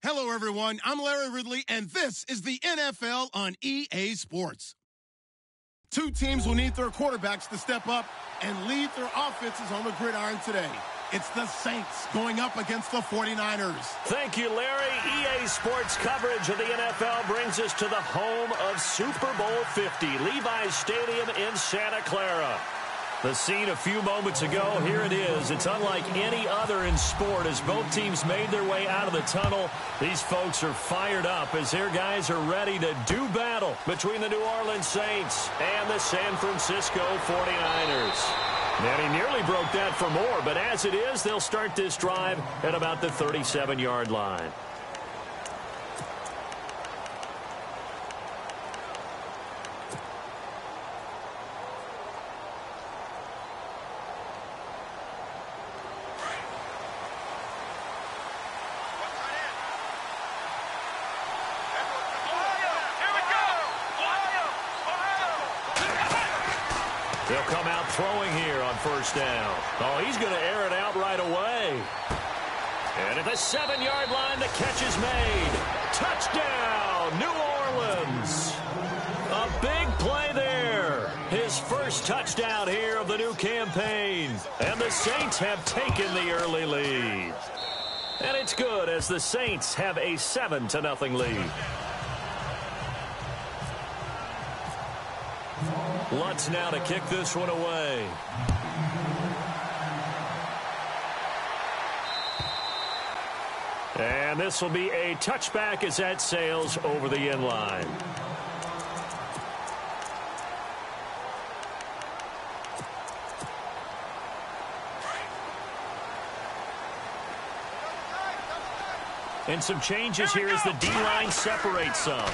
Hello, everyone. I'm Larry Ridley, and this is the NFL on EA Sports. Two teams will need their quarterbacks to step up and lead their offenses on the gridiron today. It's the Saints going up against the 49ers. Thank you, Larry. EA Sports coverage of the NFL brings us to the home of Super Bowl 50, Levi's Stadium in Santa Clara. The scene a few moments ago, here it is. It's unlike any other in sport as both teams made their way out of the tunnel. These folks are fired up as their guys are ready to do battle between the New Orleans Saints and the San Francisco 49ers. And he nearly broke that for more, but as it is, they'll start this drive at about the 37-yard line. They'll come out throwing here on first down. Oh, he's going to air it out right away. And at the 7-yard line, the catch is made. Touchdown, New Orleans. A big play there. His first touchdown here of the new campaign. And the Saints have taken the early lead. And it's good as the Saints have a 7-0 lead. Lutz now to kick this one away. And this will be a touchback as that sails over the end line. And some changes here as the D-line separates some.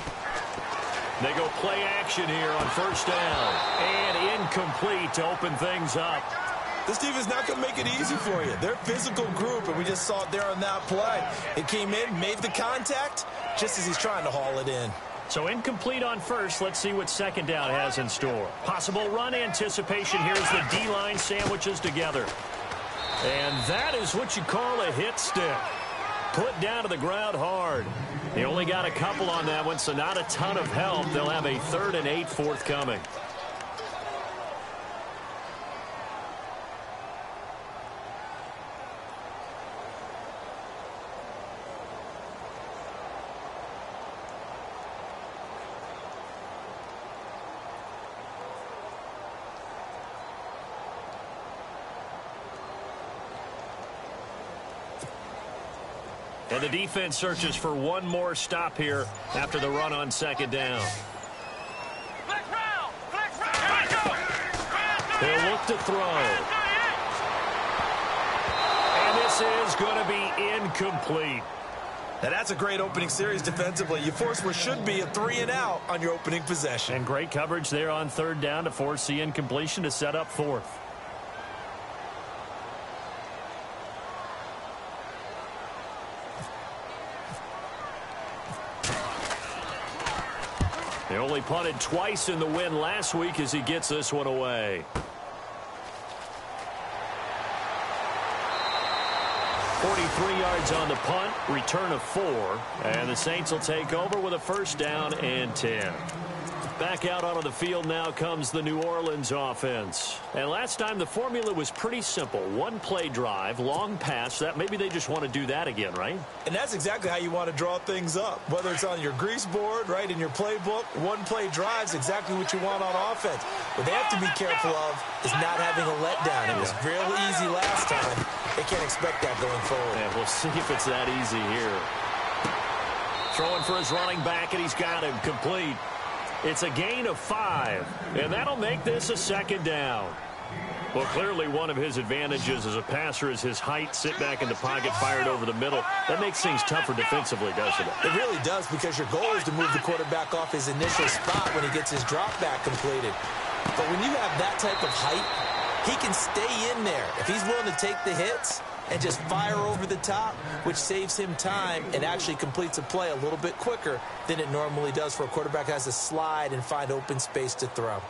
They go play action here on first down. And incomplete to open things up. This team is not going to make it easy for you. They're a physical group, and we just saw it there on that play. It came in, made the contact, just as he's trying to haul it in. So incomplete on first. Let's see what second down has in store. Possible run anticipation here as the D-line sandwiches together. And that is what you call a hit stick. Put down to the ground hard. They only got a couple on that one, so not a ton of help. They'll have a 3rd and 8 forthcoming. And the defense searches for one more stop here after the run on second down. They'll look to throw. And this is going to be incomplete. Now that's a great opening series defensively. You force what should be a 3-and-out on your opening possession. And great coverage there on third down to force the incompletion to set up fourth. They only punted twice in the win last week as he gets this one away. 43 yards on the punt, return of 4, and the Saints will take over with a first down and 10. Back out onto the field now comes the New Orleans offense. And last time the formula was pretty simple. One play drive, long pass. That maybe they just want to do that again, right? And that's exactly how you want to draw things up. Whether it's on your grease board, right, in your playbook, one play drive's exactly what you want on offense. What they have to be careful of is not having a letdown. It was real easy last time. They can't expect that going forward. Yeah, we'll see if it's that easy here. Throwing for his running back, and he's got him complete. It's a gain of 5, and that'll make this a second down. Well, clearly one of his advantages as a passer is his height, sit back in the pocket, fired over the middle. That makes things tougher defensively, doesn't it? It really does, because your goal is to move the quarterback off his initial spot when he gets his drop back completed. But when you have that type of height, he can stay in there. If he's willing to take the hits and just fire over the top, which saves him time and actually completes a play a little bit quicker than it normally does for a quarterback who has to slide and find open space to throw.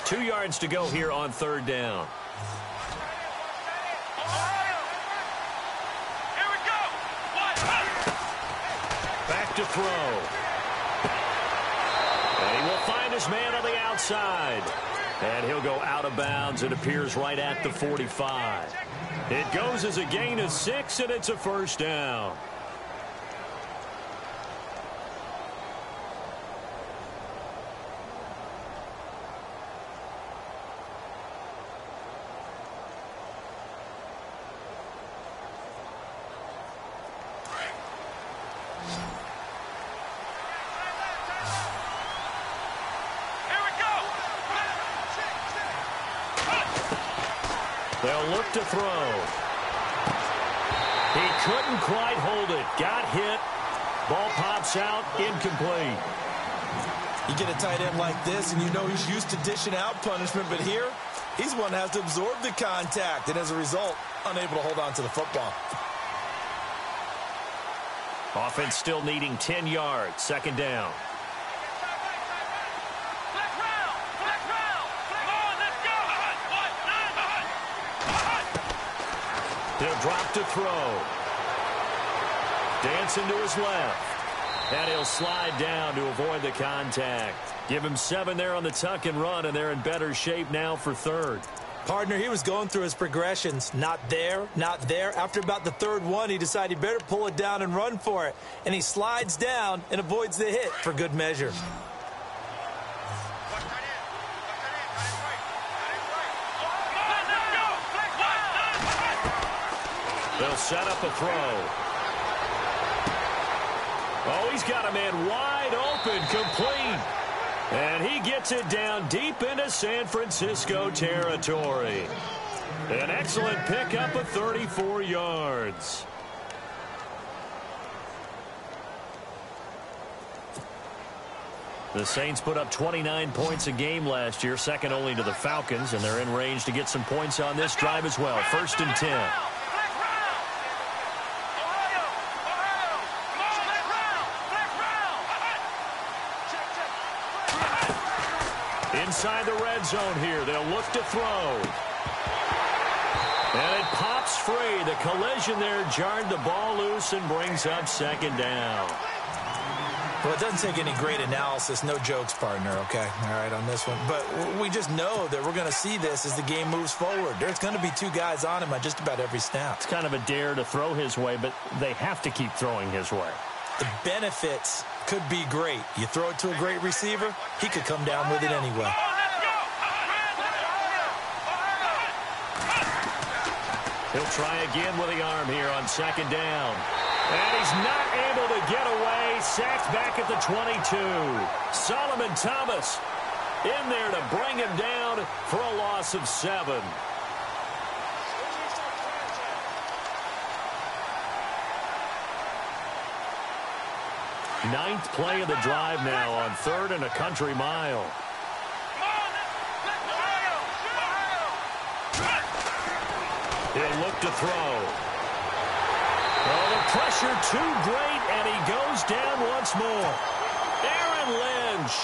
2 yards to go here on third down. back to throw. And he will find his man on the outside. And he'll go out of bounds. It appears right at the 45. It goes as a gain of 6, and it's a first down. They'll look to throw. He couldn't quite hold it. Got hit. Ball pops out. Incomplete. You get a tight end like this, and you know he's used to dishing out punishment, but here, he's one that has to absorb the contact, and as a result, unable to hold on to the football. Offense still needing 10 yards. Second down. He'll drop to throw. Dancing to his left. And he'll slide down to avoid the contact. Give him 7 there on the tuck and run, and they're in better shape now for third. Partner, he was going through his progressions. Not there, not there. After about the third one, he decided he better pull it down and run for it. And he slides down and avoids the hit for good measure. They'll set up a throw. Oh, he's got a man wide open, complete. And he gets it down deep into San Francisco territory. An excellent pickup of 34 yards. The Saints put up 29 points a game last year, second only to the Falcons, and they're in range to get some points on this drive as well. 1st and 10. Inside the red zone here. They'll look to throw. And it pops free. The collision there jarred the ball loose and brings up second down. Well, it doesn't take any great analysis. No jokes, partner, okay? All right, on this one. But we just know that we're going to see this as the game moves forward. There's going to be 2 guys on him on just about every snap. It's kind of a dare to throw his way, but they have to keep throwing his way. The benefits could be great. You throw it to a great receiver, he could come down with it anyway. He'll try again with the arm here on second down. And he's not able to get away. Sacked back at the 22. Solomon Thomas in there to bring him down for a loss of 7. Ninth play of the drive now on 3rd and a country mile. He'll look to throw. Oh, the pressure too great, and he goes down once more. Aaron Lynch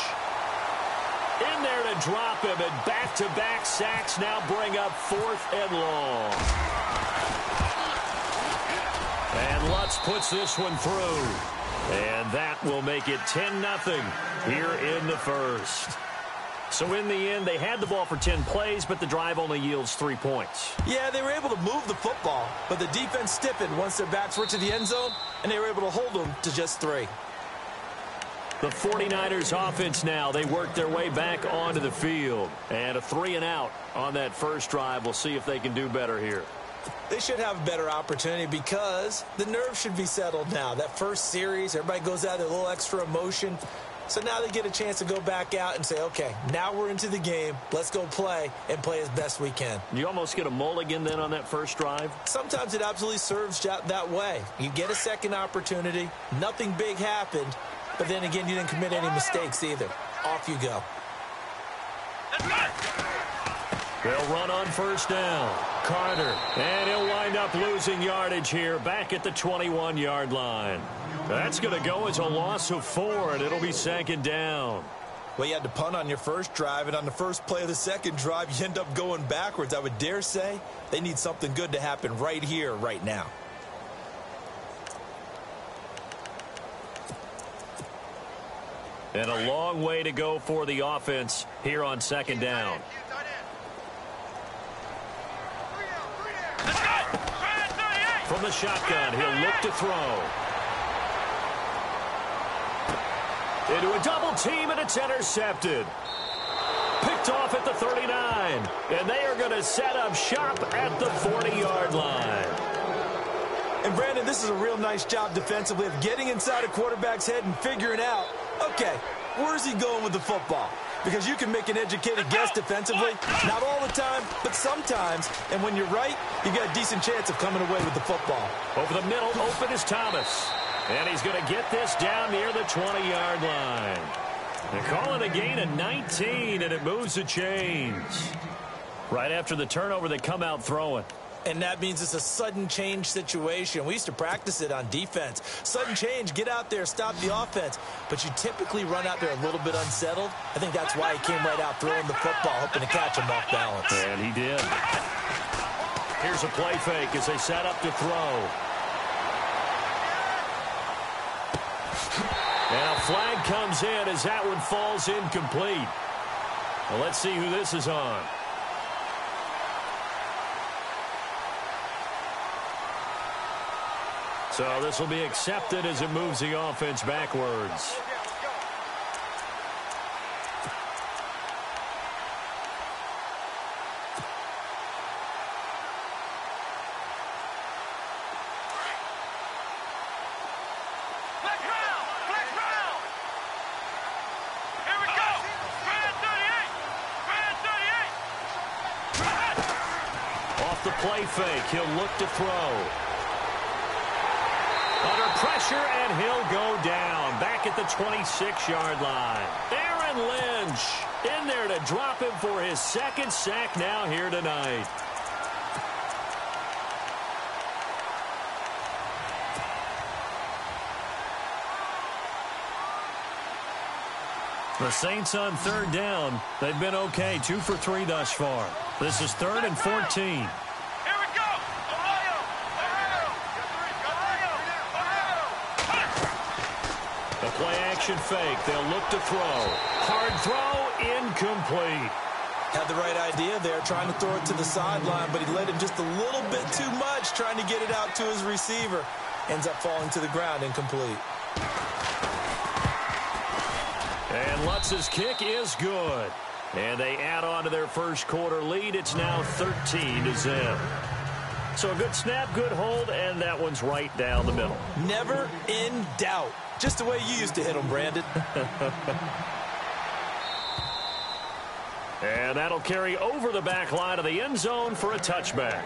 in there to drop him, and back-to-back sacks now bring up 4th and long. And Lutz puts this one through. And that will make it 10-0 here in the first. So in the end, they had the ball for 10 plays, but the drive only yields 3 points. Yeah, they were able to move the football, but the defense stiffened once their backs were to the end zone, and they were able to hold them to just 3. The 49ers offense now, they work their way back onto the field. And a 3-and-out on that first drive. We'll see if they can do better here. They should have a better opportunity because the nerves should be settled now. That first series, everybody goes out with a little extra emotion. So now they get a chance to go back out and say, okay, now we're into the game. Let's go play and play as best we can. You almost get a mulligan then on that first drive? Sometimes it absolutely serves that way. You get a second opportunity. Nothing big happened. But then again, you didn't commit any mistakes either. Off you go. They'll run on first down. Carter. And he'll wind up losing yardage here back at the 21-yard line. That's going to go as a loss of 4, and it'll be second down. Well, you had to punt on your first drive, and on the first play of the second drive, you end up going backwards. I would dare say they need something good to happen right here, right now. And a long way to go for the offense here on second down. From the shotgun, he'll look to throw. Into a double team, and it's intercepted. Picked off at the 39. And they are going to set up shop at the 40-yard line. And, Brandon, this is a real nice job defensively of getting inside a quarterback's head and figuring out, okay, where's he going with the football? Because you can make an educated guess defensively. Not all the time, but sometimes. And when you're right, you got a decent chance of coming away with the football. Over the middle, open is Thomas. And he's going to get this down near the 20-yard line. They're calling a gain of 19, and it moves the chains. Right after the turnover, they come out throwing. And that means it's a sudden change situation. We used to practice it on defense. Sudden change, get out there, stop the offense. But you typically run out there a little bit unsettled. I think that's why he came right out throwing the football, hoping to catch him off balance. And he did. Here's a play fake as they set up to throw. And a flag comes in as that one falls incomplete. Well, let's see who this is on. So this will be accepted as it moves the offense backwards. Off the play fake, he'll look to throw. Under pressure, and he'll go down. Back at the 26-yard line. Aaron Lynch in there to drop him for his second sack now here tonight. The Saints on third down. They've been okay, 2 for 3 thus far. This is 3rd and 14. Play-action fake. They'll look to throw. Hard throw, incomplete. Had the right idea there, trying to throw it to the sideline, but he let him just a little bit too much, trying to get it out to his receiver. Ends up falling to the ground, incomplete. And Lutz's kick is good. And they add on to their first quarter lead. It's now 13-0. So a good snap, good hold, and that one's right down the middle. Never in doubt. Just the way you used to hit them, Brandon. And that'll carry over the back line of the end zone for a touchback.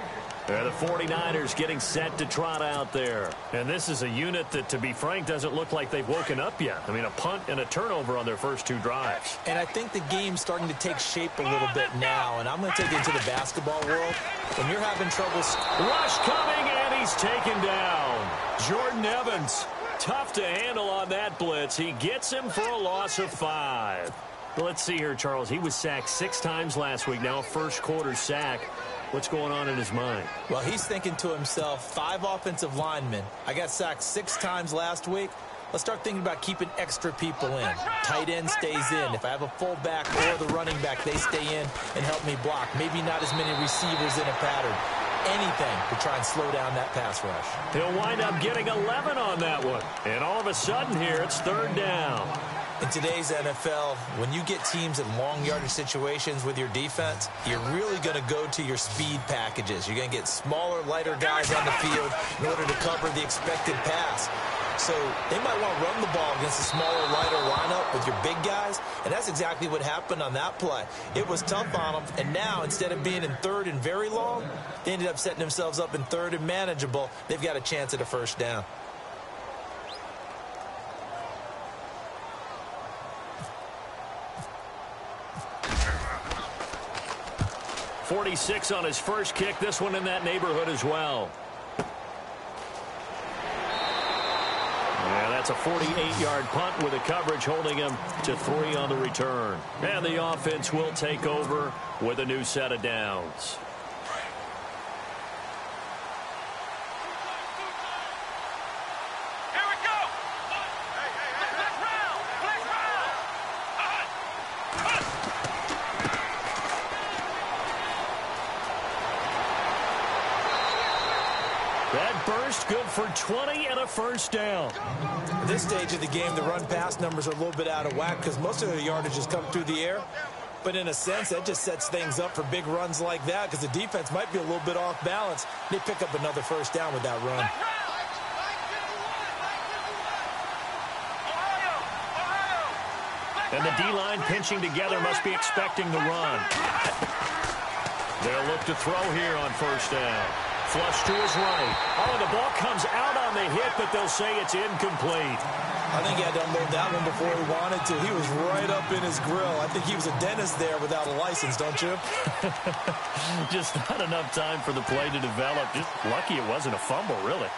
And the 49ers getting set to trot out there. And this is a unit that, to be frank, doesn't look like they've woken up yet. I mean, a punt and a turnover on their first 2 drives. And I think the game's starting to take shape a little bit now. And I'm going to take it into the basketball world. When you're having trouble... Rush coming, and he's taken down. Jordan Evans. Tough to handle on that blitz. He gets him for a loss of 5. Let's see here, Charles. He was sacked 6 times last week. Now a first quarter sack. What's going on in his mind? Well, he's thinking to himself, 5 offensive linemen. I got sacked 6 times last week. Let's start thinking about keeping extra people in. Tight end stays in. If I have a fullback or the running back, they stay in and help me block. Maybe not as many receivers in a pattern. Anything to try and slow down that pass rush. He'll wind up getting 11 on that one. And all of a sudden here, it's 3rd down. In today's NFL, when you get teams in long yardage situations with your defense, you're really going to go to your speed packages. You're going to get smaller, lighter guys on the field in order to cover the expected pass. So they might want to run the ball against a smaller, lighter lineup with your big guys, and that's exactly what happened on that play. It was tough on them, and now instead of being in 3rd and very long, they ended up setting themselves up in 3rd and manageable. They've got a chance at a first down. .46 on his first kick. This one in that neighborhood as well. Yeah, that's a 48-yard punt with a coverage holding him to 3 on the return. And the offense will take over with a new set of downs. first, good for 20 and a first down. At this stage of the game, the run-pass numbers are a little bit out of whack because most of their yardage has come through the air. But in a sense, that just sets things up for big runs like that because the defense might be a little bit off balance. They pick up another first down with that run. And the D-line pinching together must be expecting the run. They'll look to throw here on first down. Flush to his right. Oh, the ball comes out on the hit, but they'll say it's incomplete. I think he had to unload that one before he wanted to. He was right up in his grill. I think he was a dentist there without a license, don't you? Just not enough time for the play to develop. Just lucky it wasn't a fumble, really.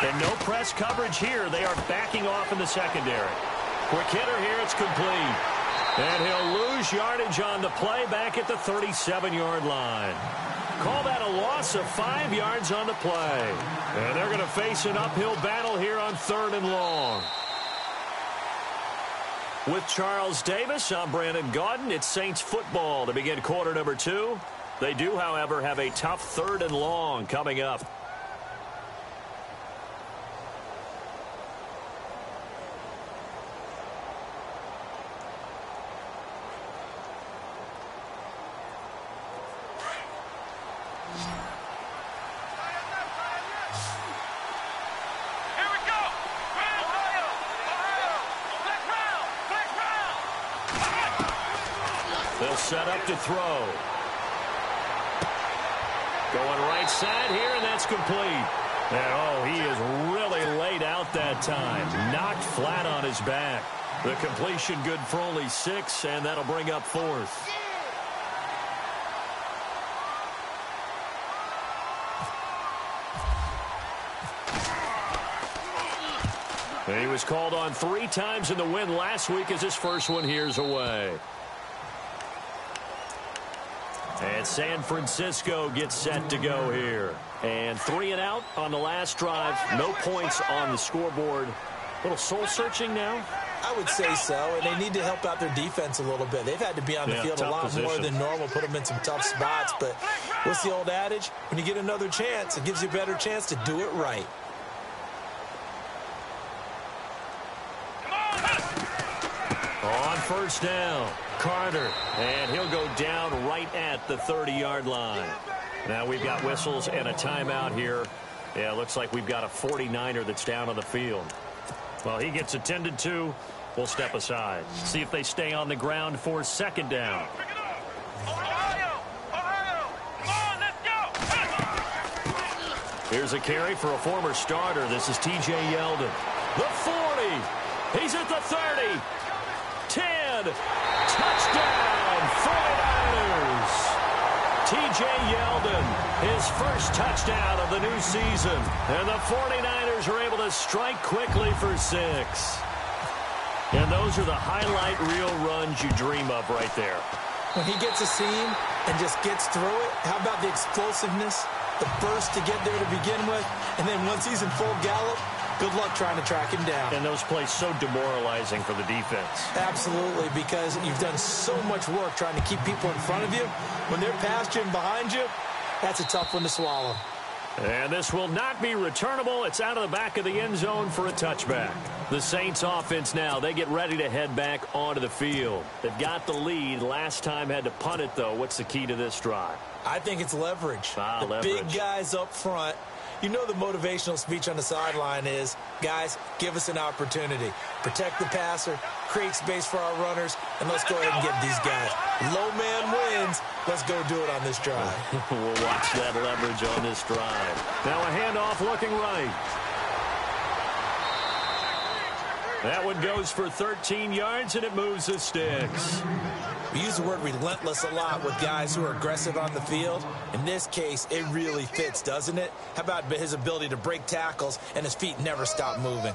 And no press coverage here. They are backing off in the secondary. Quick hitter here. It's complete. And he'll lose yardage on the play back at the 37-yard line. Call that a loss of 5 yards on the play. And they're going to face an uphill battle here on 3rd and long. With Charles Davis, I'm Brandon Gaudin. It's Saints football to begin quarter number 2. They do, however, have a tough 3rd and long coming up. They'll set up to throw. Going right side here, and that's complete. And, oh, he is really laid out that time. Knocked flat on his back. The completion good for only 6, and that'll bring up 4th. He was called on 3 times in the win last week as his first one here's away. And San Francisco gets set to go here. And 3 and out on the last drive. No points on the scoreboard. A little soul-searching now? I would say so, and they need to help out their defense a little bit. They've had to be on the field a lot more than normal, put them in some tough spots. But what's the old adage? When you get another chance, it gives you a better chance to do it right. On first down, Carter, and he'll go down right at the 30-yard line. Now we've got whistles and a timeout here. Yeah, it looks like we've got a 49er that's down on the field. Well, he gets attended to. We'll step aside. See if they stay on the ground for 2nd down. Here's a carry for a former starter. This is T.J. Yeldon. The 40. He's at the 30. 10. Touchdown, 49ers. T.J. Yeldon, his first touchdown of the new season. And the 49ers are able to strike quickly for 6. And those are the highlight reel runs you dream of right there. When he gets a seam and just gets through it, how about the explosiveness, the burst to get there to begin with, and then once he's in full gallop, good luck trying to track him down. And those plays so demoralizing for the defense. Absolutely, because you've done so much work trying to keep people in front of you. When they're past you and behind you, that's a tough one to swallow. And this will not be returnable. It's out of the back of the end zone for a touchback. The Saints offense now, they get ready to head back onto the field. They've got the lead. Last time had to punt it, though. What's the key to this drive? I think it's leverage. Leverage. Big guys up front. You know the motivational speech on the sideline is, guys, give us an opportunity. Protect the passer, create space for our runners, and let's go ahead and get these guys. Low man wins. Let's go do it on this drive. We'll watch that leverage on this drive. Now a handoff looking right. That one goes for 13 yards, and it moves the sticks. We use the word relentless a lot with guys who are aggressive on the field. In this case, it really fits, doesn't it? How about his ability to break tackles and his feet never stop moving?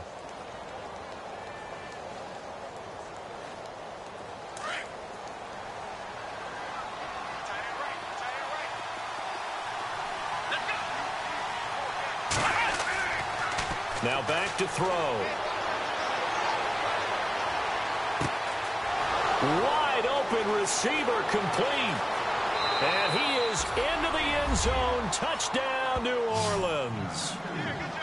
Now back to throw. Wide open receiver complete. And he is into the end zone. Touchdown, New Orleans.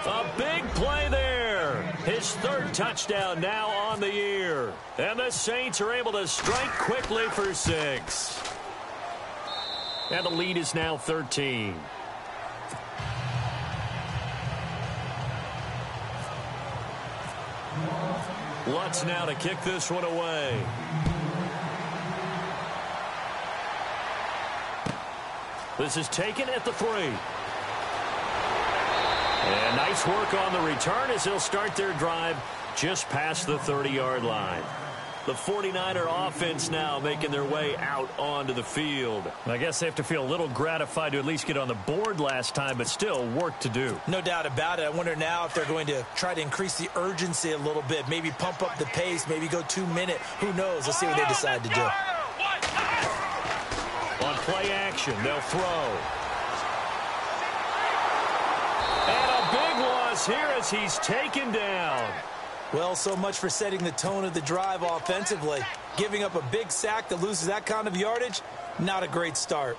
A big play there. His third touchdown now on the year. And the Saints are able to strike quickly for 6. And the lead is now 13. Lutz now to kick this one away. This is taken at the 3. And nice work on the return as they'll start their drive just past the 30-yard line. The 49er offense now making their way out onto the field. I guess they have to feel a little gratified to at least get on the board last time, but still work to do. No doubt about it. I wonder now if they're going to try to increase the urgency a little bit, maybe pump up the pace, maybe go 2-minute. Who knows? Let's see what they decide to do. On play action, they'll throw. And a big loss here as he's taken down. Well, so much for setting the tone of the drive offensively. Giving up a big sack that loses that kind of yardage, not a great start.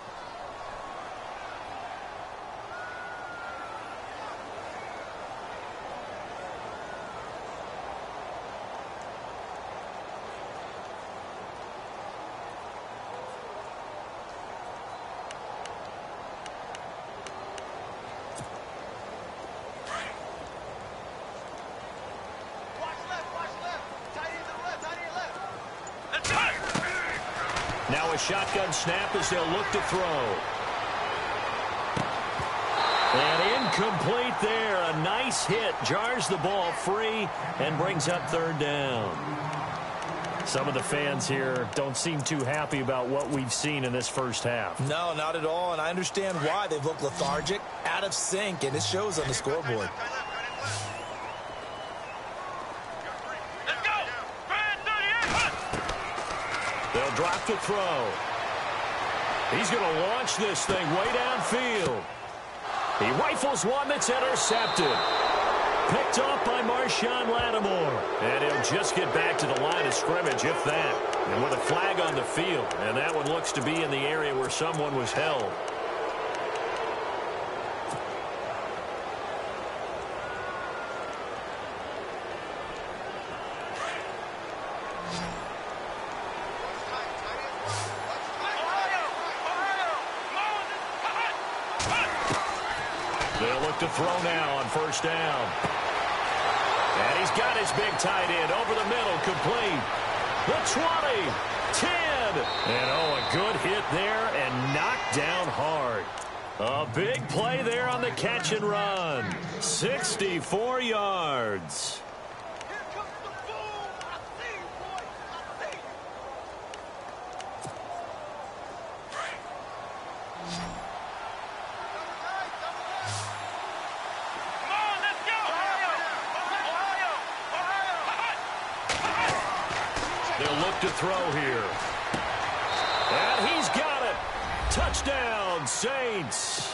Now a shotgun snap as they'll look to throw. And incomplete there. A nice hit. Jars the ball free and brings up third down. Some of the fans here don't seem too happy about what we've seen in this first half. No, not at all, and I understand why. They've looked lethargic, out of sync, and it shows on the scoreboard. They'll drop the throw. He's going to launch this thing way downfield. He rifles one that's intercepted. Picked off by Marshawn Lattimore. And he'll just get back to the line of scrimmage, if that. And with a flag on the field. And that one looks to be in the area where someone was held. They'll look to throw now on first down. And he's got his big tight end over the middle, complete. The 20, 10. And a good hit there and knocked down hard. A big play there on the catch and run. 64 yards. They'll look to throw here. And he's got it. Touchdown, Saints.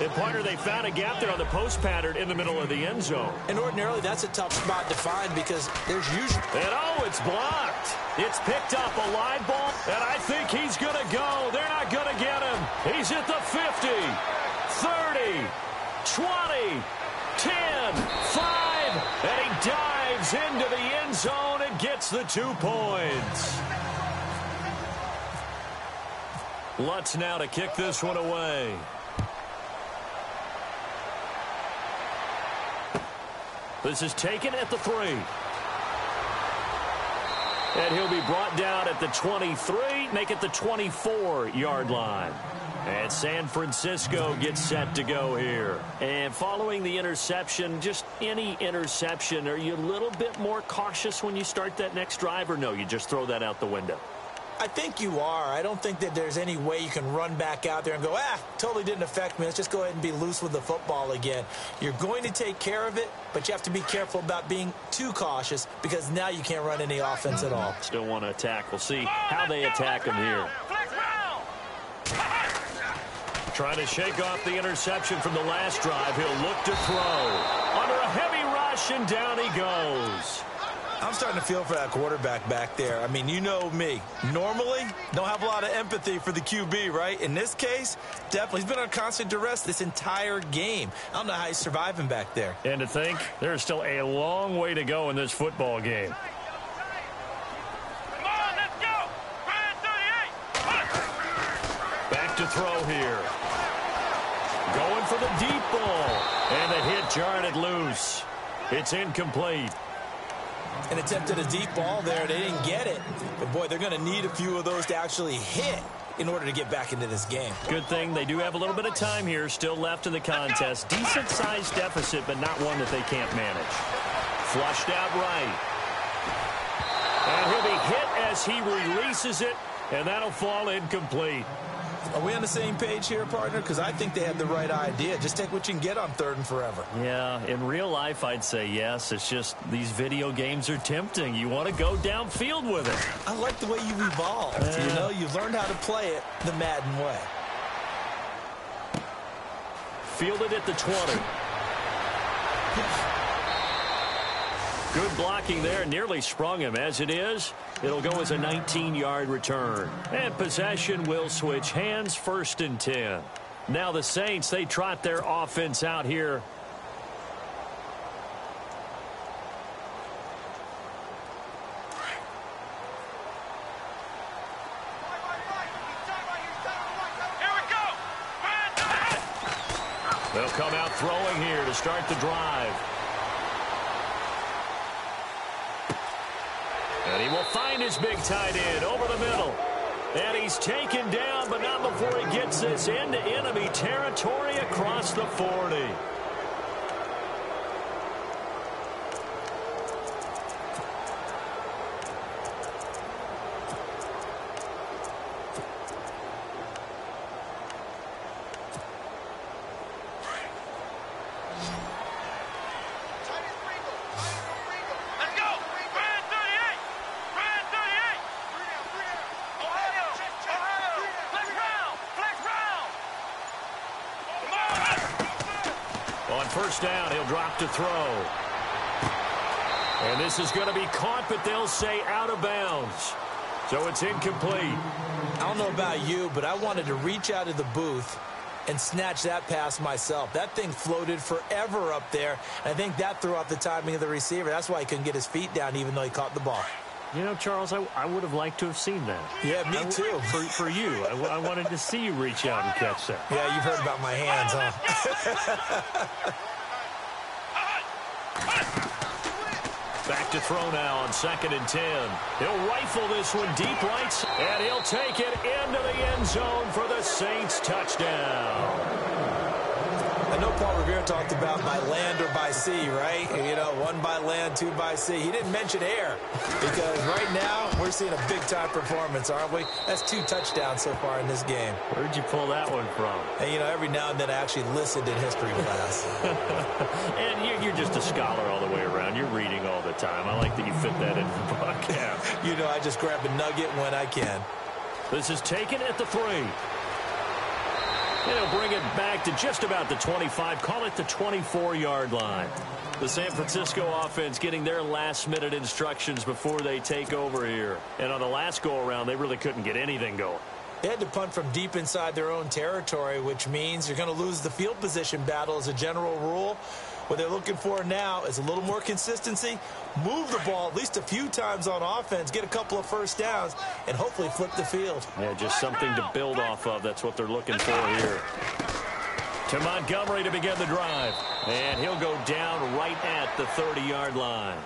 And partner, they found a gap there on the post pattern in the middle of the end zone. And ordinarily, that's a tough spot to find because there's usually... And it's blocked. It's picked up a live ball, and I think he's going to go. They're not going to get him. He's at the 50, 30, 20, 10, 5, and he dives into the end zone and gets the 2 points. Lutz now to kick this one away. This is taken at the 3. And he'll be brought down at the 23, make it the 24-yard line. And San Francisco gets set to go here. And following the interception, just any interception, are you a little bit more cautious when you start that next drive, or no, you just throw that out the window? I think you are. I don't think that there's any way you can run back out there and go, totally didn't affect me. Let's just go ahead and be loose with the football again. You're going to take care of it, but you have to be careful about being too cautious because now you can't run any offense at all. Still want to attack. We'll see how they attack him here. Trying to shake off the interception from the last drive. He'll look to throw. Under a heavy rush, and down he goes. I'm starting to feel for that quarterback back there. I mean, you know me. Normally, don't have a lot of empathy for the QB, right? In this case, definitely. He's been on constant duress this entire game. I don't know how he's surviving back there. And to think, there's still a long way to go in this football game. Come on, let's go! Ryan 38! Back to throw here. Going for the deep ball. And the hit jarred it loose. It's incomplete. An attempt at a deep ball there. They didn't get it. But, boy, they're going to need a few of those to actually hit in order to get back into this game. Good thing they do have a little bit of time here still left in the contest. Decent-sized deficit, but not one that they can't manage. Flushed out right. And he'll be hit as he releases it, and that'll fall incomplete. Are we on the same page here, partner? Because I think they have the right idea. Just take what you can get on 3rd and forever. Yeah, in real life, I'd say yes. It's just these video games are tempting. You want to go downfield with it. I like the way you've evolved. Yeah. You know, you've learned how to play it the Madden way. Fielded at the 20. Good blocking there. Nearly sprung him. As it is, it'll go as a 19-yard return. And possession will switch hands, 1st and 10. Now the Saints, they trot their offense out here. Here we go! They'll come out throwing here to start the drive. And he will find his big tight end over the middle. And he's taken down, but not before he gets this into enemy territory across the 40. First down, he'll drop to throw. And this is going to be caught, but they'll say out of bounds. So it's incomplete. I don't know about you, but I wanted to reach out of the booth and snatch that pass myself. That thing floated forever up there. And I think that threw off the timing of the receiver. That's why he couldn't get his feet down even though he caught the ball. You know, Charles, I would have liked to have seen that. Yeah, me too. For you. I wanted to see you reach out and catch that. Yeah, you've heard about my hands, huh? Back to throw now on 2nd and 10. He'll rifle this one deep right, and he'll take it into the end zone for the Saints touchdown. I know Paul Revere talked about by land or by sea, right? You know, 1 by land, 2 by sea. He didn't mention air because right now we're seeing a big-time performance, aren't we? That's 2 touchdowns so far in this game. Where'd you pull that one from? And, you know, every now and then I actually listened in history class. And you're just a scholar all the way around. You're reading all the time. I like that you fit that into the podcast. You know, I just grab a nugget when I can. This is taken at the 3. They'll bring it back to just about the 25. Call it the 24-yard line. The San Francisco offense getting their last-minute instructions before they take over here. And on the last go-around, they really couldn't get anything going. They had to punt from deep inside their own territory, which means you're going to lose the field position battle as a general rule. What they're looking for now is a little more consistency, move the ball at least a few times on offense, get a couple of first downs, and hopefully flip the field. Yeah, just something to build off of. That's what they're looking for here. To Montgomery to begin the drive. And he'll go down right at the 30-yard line.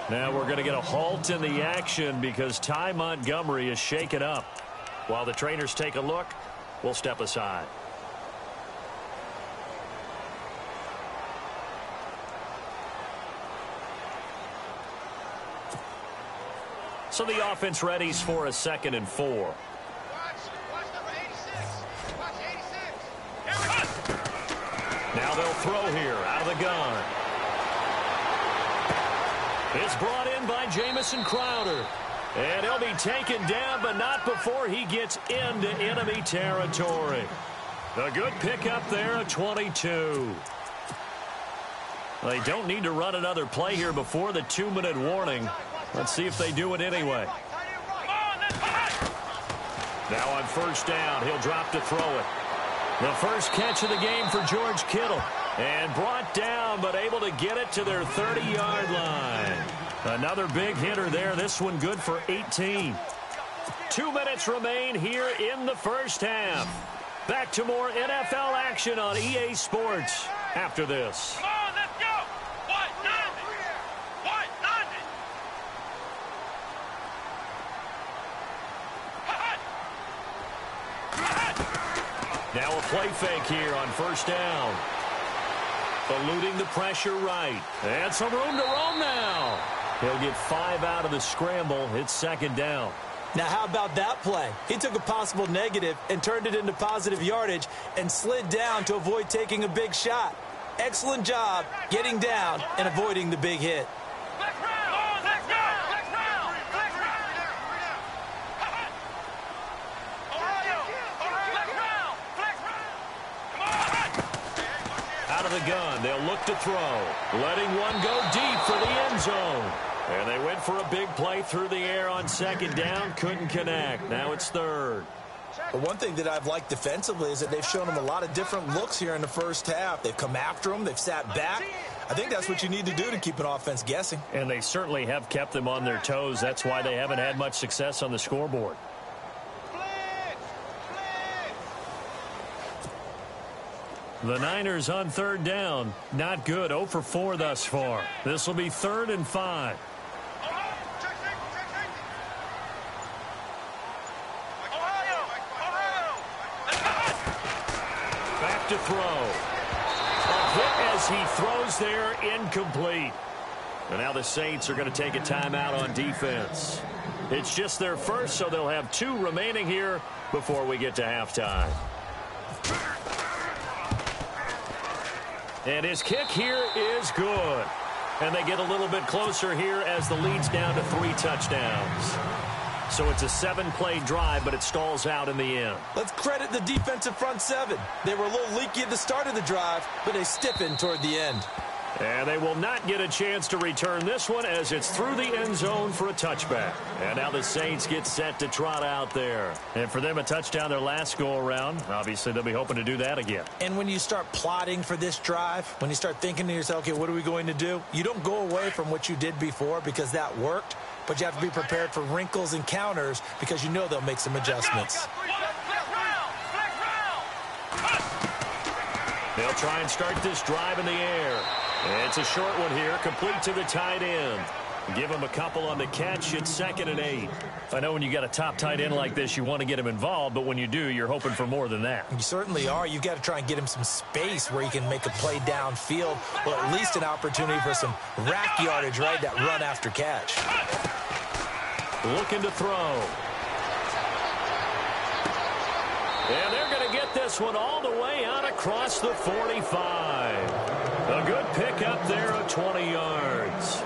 Now we're going to get a halt in the action because Ty Montgomery is shaken up. While the trainers take a look, we'll step aside. So the offense readies for a 2nd and 4. Watch number 86. Watch 86. Now they'll throw here out of the gun. It's brought in by Jamison Crowder. And he'll be taken down, but not before he gets into enemy territory. A good pickup there at 22. They don't need to run another play here before the 2-minute warning. Let's see if they do it anyway. Now on first down, he'll drop to throw it. The first catch of the game for George Kittle. And brought down, but able to get it to their 30-yard line. Another big hitter there. This one good for 18. 2 minutes remain here in the first half. Back to more NFL action on EA Sports after this. Come on, let's go. What? Nothing. What? Nothing. Now a play fake here on first down. Eluding the pressure right. And some room to roam now. He'll get 5 out of the scramble. It's second down. Now, how about that play? He took a possible negative and turned it into positive yardage and slid down to avoid taking a big shot. Excellent job getting down and avoiding the big hit. Let's round. Let's go. Let's round. Let's round. Ohio. Let's round. Let's round. Come on. Out of the gun, they'll look to throw. Letting one go deep for the end zone. And they went for a big play through the air on second down. Couldn't connect. Now it's third. But one thing that I've liked defensively is that they've shown them a lot of different looks here in the first half. They've come after them. They've sat back. I think that's what you need to do to keep an offense guessing. And they certainly have kept them on their toes. That's why they haven't had much success on the scoreboard. The Niners on third down. Not good. 0 for 4 thus far. This will be 3rd and 5. Back to throw. A hit as he throws there, incomplete. And now the Saints are going to take a timeout on defense. It's just their first, so they'll have 2 remaining here before we get to halftime. And his kick here is good. And they get a little bit closer here as the lead's down to 3 touchdowns. So it's a 7-play drive, but it stalls out in the end. Let's credit the defensive front 7. They were a little leaky at the start of the drive, but they stiffened toward the end. And they will not get a chance to return this one as it's through the end zone for a touchback. And now the Saints get set to trot out there. And for them, a touchdown their last go-around. Obviously, they'll be hoping to do that again. And when you start plotting for this drive, when you start thinking to yourself, okay, what are we going to do? You don't go away from what you did before because that worked, but you have to be prepared for wrinkles and counters because you know they'll make some adjustments. They'll try and start this drive in the air. It's a short one here, complete to the tight end. Give him a couple on the catch. It's 2nd and 8. I know when you got a top tight end like this, you want to get him involved, but when you do, you're hoping for more than that. You certainly are. You've got to try and get him some space where he can make a play downfield, or at least an opportunity for some rack yardage, right? That run after catch. Looking to throw. And they're going to get this one all the way out across the 45. A good pickup there of 20 yards.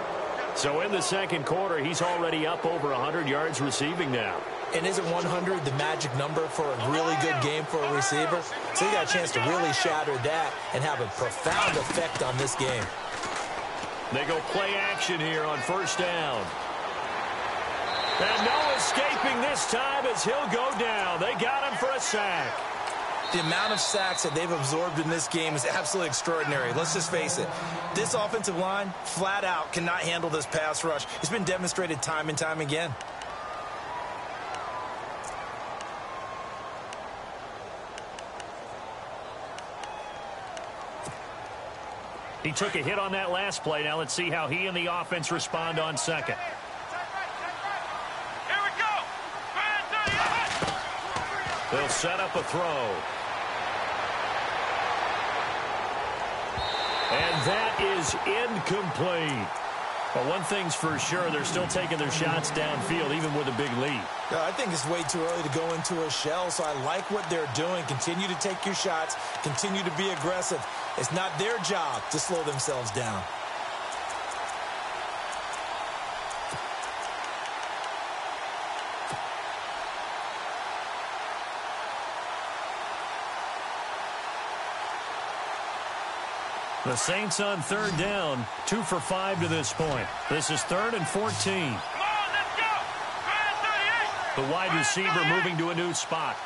So in the second quarter, he's already up over 100 yards receiving now. And isn't 100 the magic number for a really good game for a receiver? So you got a chance to really shatter that and have a profound effect on this game. They go play action here on first down. And no escaping this time as he'll go down. They got him for a sack. The amount of sacks that they've absorbed in this game is absolutely extraordinary. Let's just face it. This offensive line, flat out, cannot handle this pass rush. It's been demonstrated time and time again. He took a hit on that last play. Now let's see how he and the offense respond on second. Here we go. They'll set up a throw. And that is incomplete. But one thing's for sure, they're still taking their shots downfield, even with a big lead. I think it's way too early to go into a shell, so I like what they're doing. Continue to take your shots. Continue to be aggressive. It's not their job to slow themselves down. The Saints on third down, 2 for 5 to this point. This is 3rd and 14. Come on, let's go. The wide receiver moving to a new spot.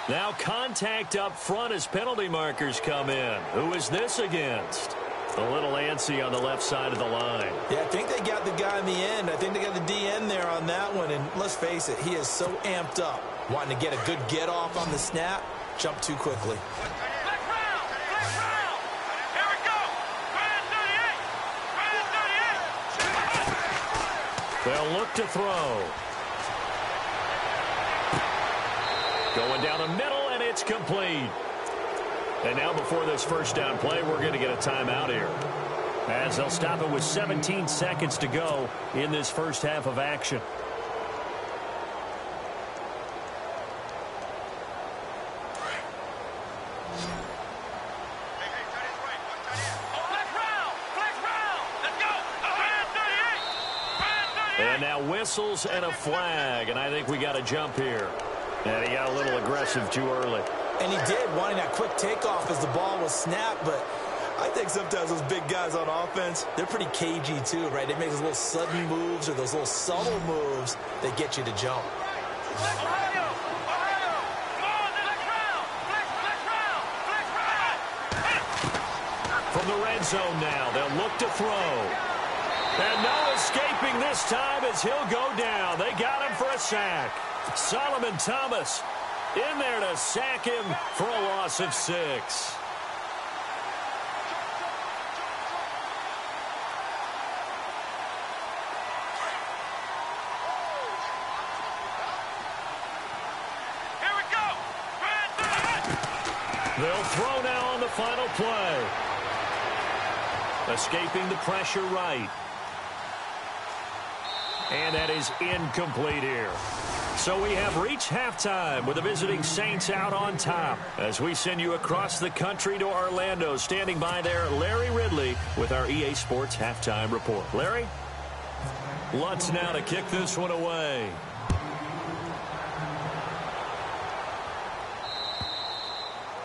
Now contact up front as penalty markers come in. Who is this against? A little antsy on the left side of the line. Yeah, I think they got the guy in the end. I think they got the DN there on that one. And let's face it, he is so amped up, wanting to get a good get off on the snap, jump too quickly. Flex round. Here we go. 38. They'll look to throw. Going down the middle, and it's complete. And now before this first down play, we're going to get a timeout here, as they'll stop it with 17 seconds to go in this first half of action. And now whistles and a flag, and I think we got a jump here. And he got a little aggressive too early. And he did, wanting that quick takeoff as the ball was snapped. But I think sometimes those big guys on offense, they're pretty cagey too, right? They make those little sudden moves or those little subtle moves that get you to jump. From the red zone now, they'll look to throw. And no escaping this time as he'll go down. They got him for a sack. Solomon Thomas in there to sack him for a loss of 6. Here we go. They'll throw now on the final play. Escaping the pressure right. And that is incomplete here. So we have reached halftime with the visiting Saints out on top. As we send you across the country to Orlando, standing by there, Larry Ridley with our EA Sports Halftime Report. Larry? Lutz now to kick this one away.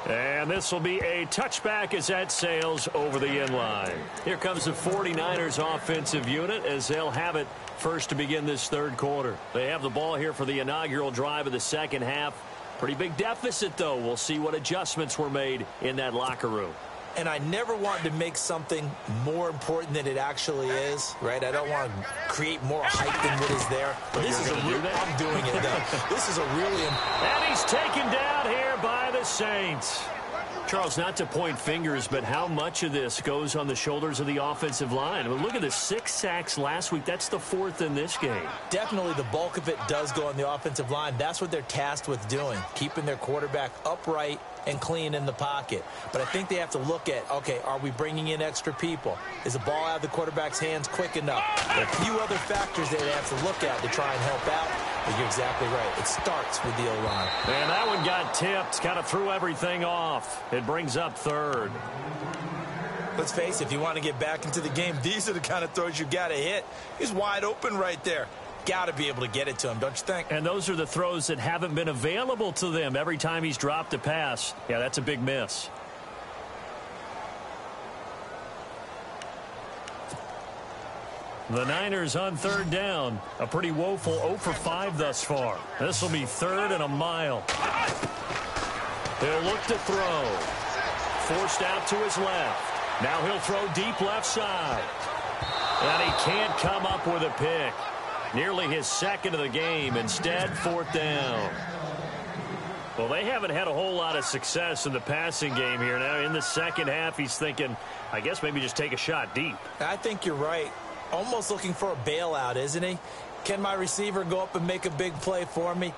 And this will be a touchback as that sails over the inline. Here comes the 49ers offensive unit as they'll have it first to begin this third quarter. They have the ball here for the inaugural drive of the second half. Pretty big deficit, though. We'll see what adjustments were made in that locker room. And I never want to make something more important than it actually is, right? I don't want to create more hype than what is there. But this is I'm doing it, though. This is a really... And he's taken down here by the Saints. Charles, not to point fingers, but how much of this goes on the shoulders of the offensive line? I mean, look at the 6 sacks last week. That's the 4th in this game. Definitely the bulk of it does go on the offensive line. That's what they're tasked with doing, keeping their quarterback upright and clean in the pocket. But I think they have to look at, okay, are we bringing in extra people? Is the ball out of the quarterback's hands quick enough? There are a few other factors that they have to look at to try and help out. But you're exactly right. It starts with the O-line. And that one got tipped, kind of threw everything off. It brings up 3rd. Let's face it, if you want to get back into the game, these are the kind of throws you got to hit. He's wide open right there. Got to be able to get it to him, don't you think? And those are the throws that haven't been available to them every time he's dropped a pass. Yeah, that's a big miss. The Niners on third down. A pretty woeful 0 for 5 thus far. This will be 3rd and a mile. He'll look to throw. Forced out to his left. Now he'll throw deep left side. And he can't come up with a pick. Nearly his 2nd of the game. Instead, 4th down. Well, they haven't had a whole lot of success in the passing game here. Now, in the second half, he's thinking, I guess maybe just take a shot deep. I think you're right. Almost looking for a bailout, isn't he? Can my receiver go up and make a big play for me?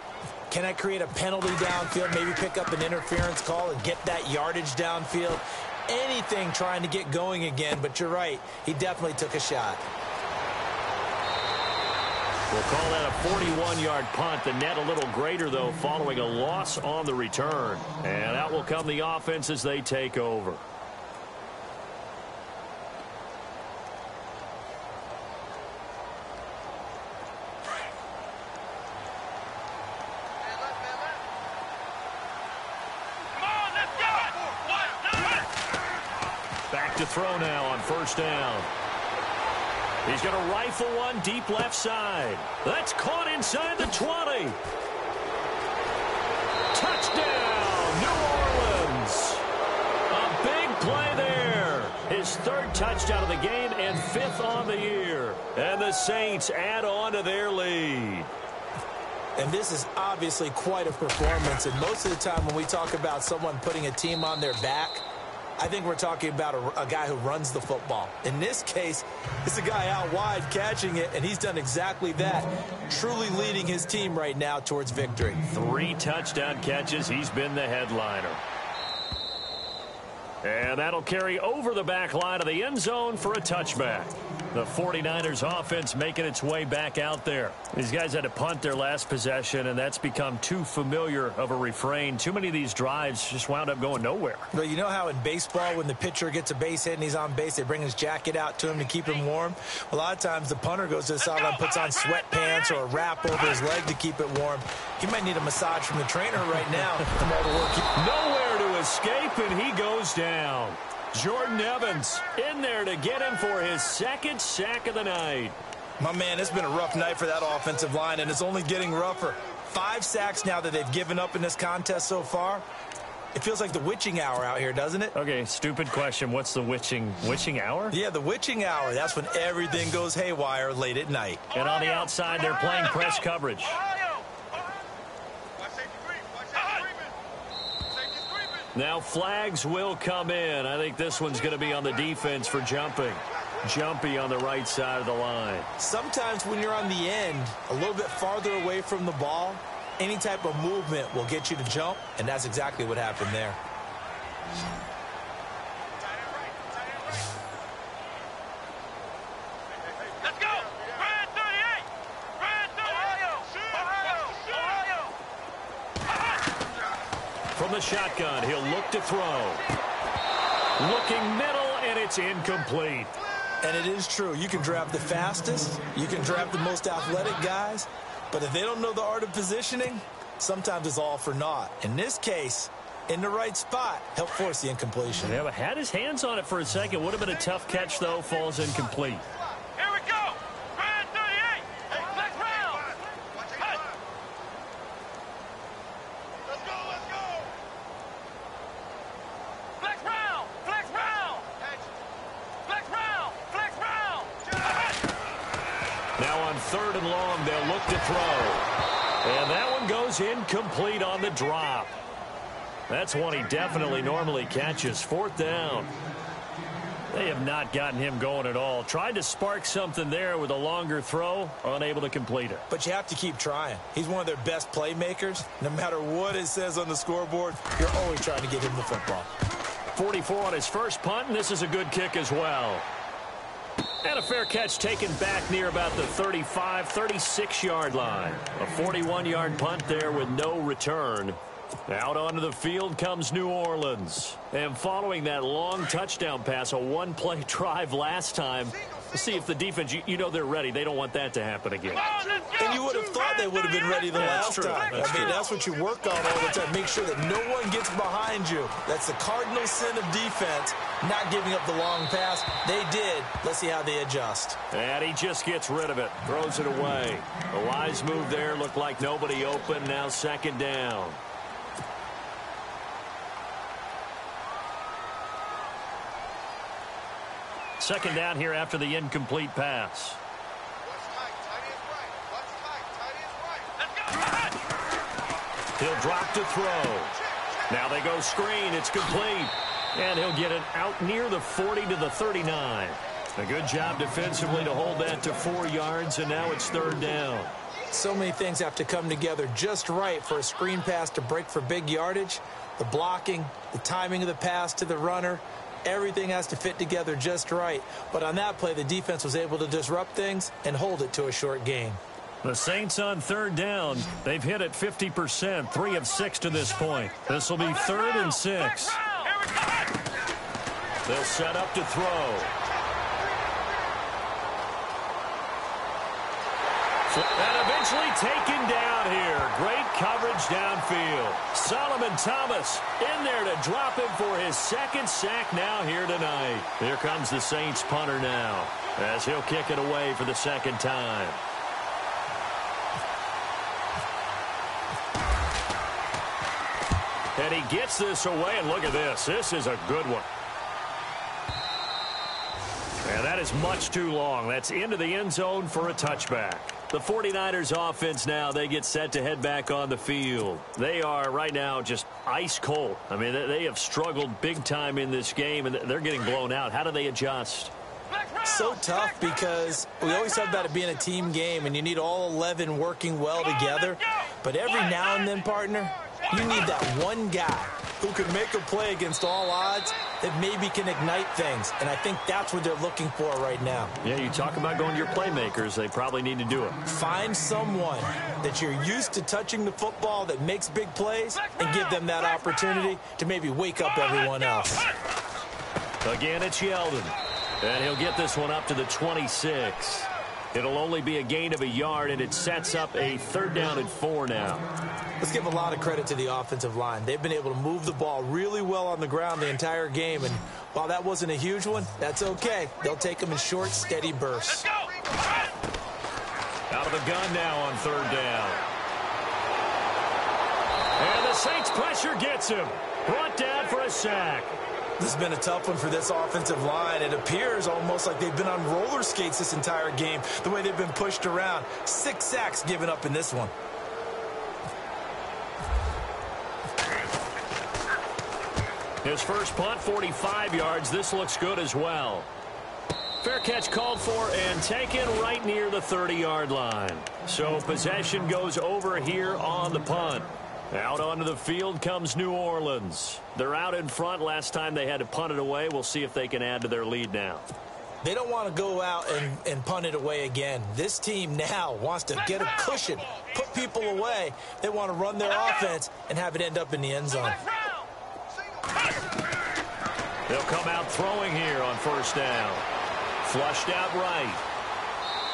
Can I create a penalty downfield, maybe pick up an interference call and get that yardage downfield? Anything trying to get going again, but you're right. He definitely took a shot. We'll call that a 41-yard punt. The net a little greater, though, following a loss on the return. And out will come the offense as they take over. to throw now on first down. He's going to rifle one deep left side. That's caught inside the 20. Touchdown, New Orleans. A big play there. His third touchdown of the game and fifth on the year. And the Saints add on to their lead. And this is obviously quite a performance. And most of the time when we talk about someone putting a team on their back, I think we're talking about a guy who runs the football. In this case, it's a guy out wide catching it, and he's done exactly that, truly leading his team right now towards victory. 3 touchdown catches. He's been the headliner. And that'll carry over the back line of the end zone for a touchback. The 49ers offense making its way back out there. These guys had to punt their last possession, and that's become too familiar of a refrain. Too many of these drives just wound up going nowhere. Well, you know how in baseball when the pitcher gets a base hit and he's on base, they bring his jacket out to him to keep him warm? A lot of times the punter goes to the sideline, puts on sweatpants or a wrap over his leg to keep it warm. He might need a massage from the trainer right now from all the work. Nowhere to escape, and he goes down. Jordan Evans in there to get him for his second sack of the night. My man, it's been a rough night for that offensive line, and it's only getting rougher. 5 sacks now that they've given up in this contest so far. It feels like the witching hour out here, doesn't it? Okay, stupid question. What's the witching hour? Yeah, the witching hour. That's when everything goes haywire late at night. And on the outside, they're playing press coverage. Now flags will come in. I think this one's going to be on the defense for jumping. Jumpy on the right side of the line. Sometimes when you're on the end, a little bit farther away from the ball, any type of movement will get you to jump, and that's exactly what happened there. Let's go! Red 38! Red 38! From the shotgun, he'll look to throw. Looking middle, and it's incomplete. And it is true. You can draft the fastest. You can draft the most athletic guys. But if they don't know the art of positioning, sometimes it's all for naught. In this case, in the right spot, helped force the incompletion. Yeah, but had his hands on it for a second. Would have been a tough catch, though. Falls incomplete. Here we go! Red 38! Let's round! Hey! Let's go, let's go! Flex round! Flex round! Flex round! Flex round! Now on 3rd and long, they'll look to throw. And that one goes incomplete on the drop. That's one he definitely normally catches. 4th down. They have not gotten him going at all. Tried to spark something there with a longer throw, unable to complete it. But you have to keep trying. He's one of their best playmakers. No matter what it says on the scoreboard, you're always trying to get him the football. 44 on his first punt, and this is a good kick as well. And a fair catch taken back near about the 35, 36-yard line. A 41-yard punt there with no return. Out onto the field comes New Orleans. And following that long touchdown pass, a one-play drive last time, we'll see if the defense, you know they're ready. They don't want that to happen again. And you would have thought they would have been ready the last time. That's what you work on all the time. Make sure that no one gets behind you. That's the cardinal sin of defense, not giving up the long pass. They did. Let's see how they adjust. And he just gets rid of it, throws it away. A wise move there, looked like nobody open. Now 2nd down. Second down here after the incomplete pass. He'll drop to throw. Now they go screen. It's complete. And he'll get it out near the 40 to the 39. A good job defensively to hold that to 4 yards, and now it's 3rd down. So many things have to come together just right for a screen pass to break for big yardage. The blocking, the timing of the pass to the runner, everything has to fit together just right. But on that play, the defense was able to disrupt things and hold it to a short gain. The Saints on 3rd down. They've hit it 50%, 3 of 6 to this point. This will be 3rd and 6. They'll set up to throw. And eventually taken down here. Great coverage downfield. Solomon Thomas in there to drop him for his second sack now here tonight. Here comes the Saints punter now as he'll kick it away for the second time. And he gets this away, and look at this. This is a good one. And that is much too long. That's into the end zone for a touchback. The 49ers offense now, they get set to head back on the field. They are right now just ice cold. I mean, they have struggled big time in this game, and they're getting blown out. How do they adjust? So tough because we always talk about it being a team game, and you need all 11 working well together. But every now and then, partner, you need that one guy who can make a play against all odds that maybe can ignite things. And I think that's what they're looking for right now. Yeah, you talk about going to your playmakers. They probably need to do it. Find someone that you're used to touching the football that makes big plays and give them that opportunity to maybe wake up everyone else. Again, it's Yeldon. And he'll get this one up to the 26. It'll only be a gain of a yard, and it sets up a 3rd down and 4 now. Let's give a lot of credit to the offensive line. They've been able to move the ball really well on the ground the entire game, and while that wasn't a huge one, that's okay. They'll take them in short, steady bursts. Out of the gun now on 3rd down. And the Saints pressure gets him. Brought down for a sack. This has been a tough one for this offensive line. It appears almost like they've been on roller skates this entire game, the way they've been pushed around. 6 sacks given up in this one. His first punt, 45 yards. This looks good as well. Fair catch called for and taken right near the 30-yard line. So possession goes over here on the punt. Out onto the field comes New Orleans. They're out in front. Last time they had to punt it away. We'll see if they can add to their lead now. They don't want to go out and punt it away again. This team now wants to get a cushion, put people away. They want to run their offense and have it end up in the end zone. They'll come out throwing here on 1st down. Flushed out right.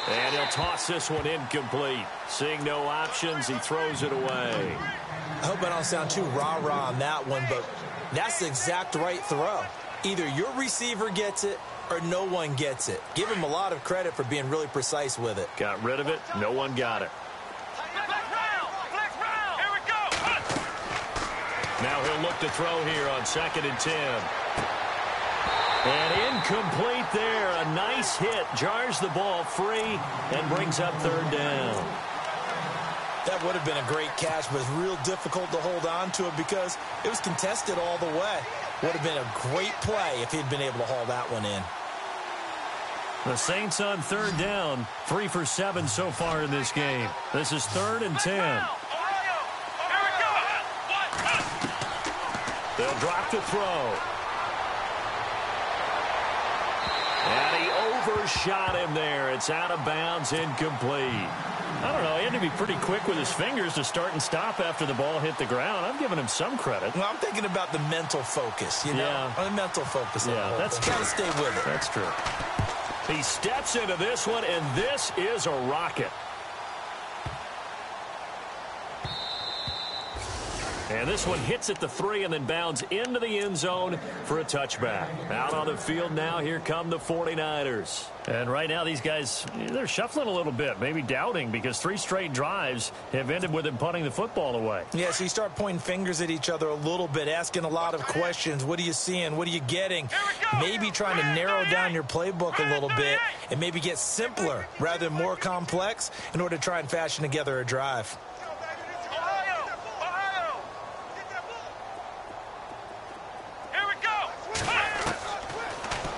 And he'll toss this one incomplete. Seeing no options, he throws it away. I hope I don't sound too rah-rah on that one, but that's the exact right throw. Either your receiver gets it or no one gets it. Give him a lot of credit for being really precise with it. Got rid of it. No one got it. Now he'll look to throw here on 2nd and 10. And incomplete there. A nice hit. Jars the ball free and brings up 3rd down. That would have been a great catch, but it's real difficult to hold on to it because it was contested all the way. Would have been a great play if he'd been able to haul that one in. The Saints on 3rd down. 3 for 7 so far in this game. This is 3rd and 10. They'll drop the throw. And he overshot him there. It's out of bounds, incomplete. I don't know. He had to be pretty quick with his fingers to start and stop after the ball hit the ground. I'm giving him some credit. Well, I'm thinking about the mental focus, you know? Yeah. The mental focus. Yeah, that's true. Got to stay with it. That's true. He steps into this one, and this is a rocket. And this one hits at the 3 and then bounds into the end zone for a touchback. Out on the field now, here come the 49ers. And right now, these guys, they're shuffling a little bit, maybe doubting, because 3 straight drives have ended with them punting the football away. Yeah, so you start pointing fingers at each other a little bit, asking a lot of questions. What are you seeing? What are you getting? Maybe trying to narrow down your playbook a little bit and maybe get simpler rather than more complex in order to try and fashion together a drive.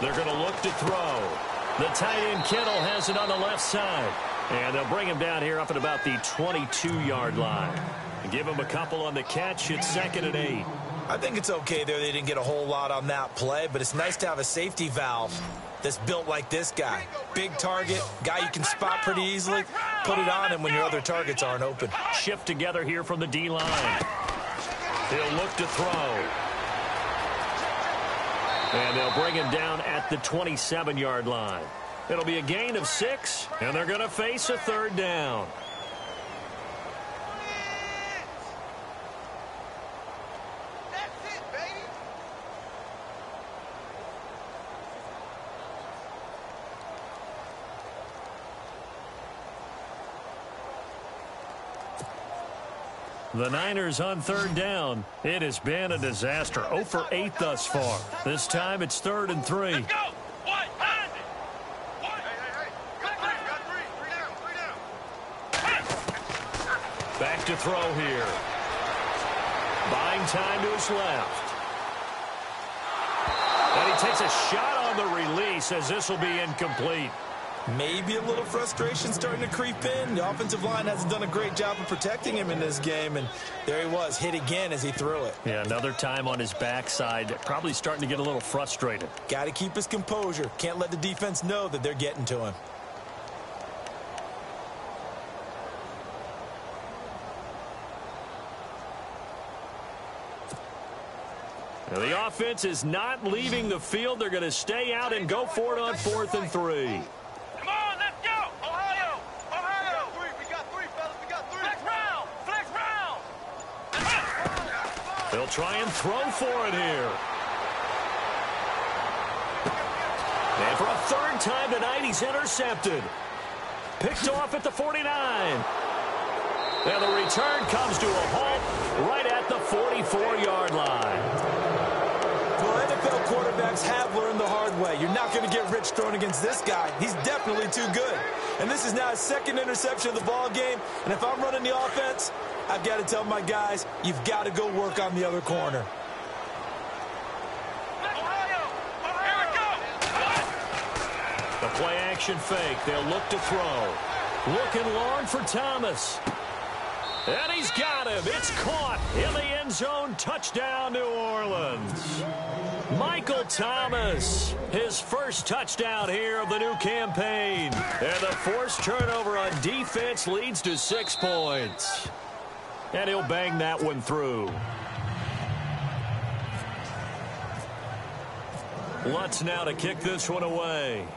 They're going to look to throw. The tight end Kittle has it on the left side. And they'll bring him down here up at about the 22-yard line. And give him a couple on the catch. It's 2nd and 8. I think it's okay there. They didn't get a whole lot on that play, but it's nice to have a safety valve that's built like this guy. Big target, guy you can spot pretty easily. Put it on him when your other targets aren't open. Shift together here from the D-line. He'll look to throw. And they'll bring him down at the 27-yard line. It'll be a gain of 6, and they're going to face a third down. That's it, baby. The Niners on third down. It has been a disaster. 0 for 8 thus far. This time it's 3rd and 3. Let's go. One, behind it. One. Hey. Got three down. Back to throw here. Buying time to his left. And he takes a shot on the release as this will be incomplete. Maybe a little frustration starting to creep in. The offensive line hasn't done a great job of protecting him in this game, and there he was, hit again as he threw it. Yeah, another time on his backside, probably starting to get a little frustrated. Got to keep his composure. Can't let the defense know that they're getting to him. Now, the offense is not leaving the field. They're going to stay out and go for it on 4th and 3. Come on, let's go. Ohio. We got three, fellas. We got three. Flex round. They'll try and throw for it here. And for a third time tonight, he's intercepted. Picked off at the 49. And the return comes to a halt right at the 44-yard line. Well, NFL quarterbacks have learned the hard way. You're not going to get rich throwing against this guy. He's definitely too good. And this is now his 2nd interception of the ball game. And if I'm running the offense, I've got to tell my guys, you've got to go work on the other corner. The play action fake. They'll look to throw. Looking long for Thomas. And he's got him. It's caught in the end zone. Touchdown, New Orleans. Michael Thomas, his first touchdown here of the new campaign. And the forced turnover on defense leads to 6 points. And he'll bang that one through. Lutz now to kick this one away.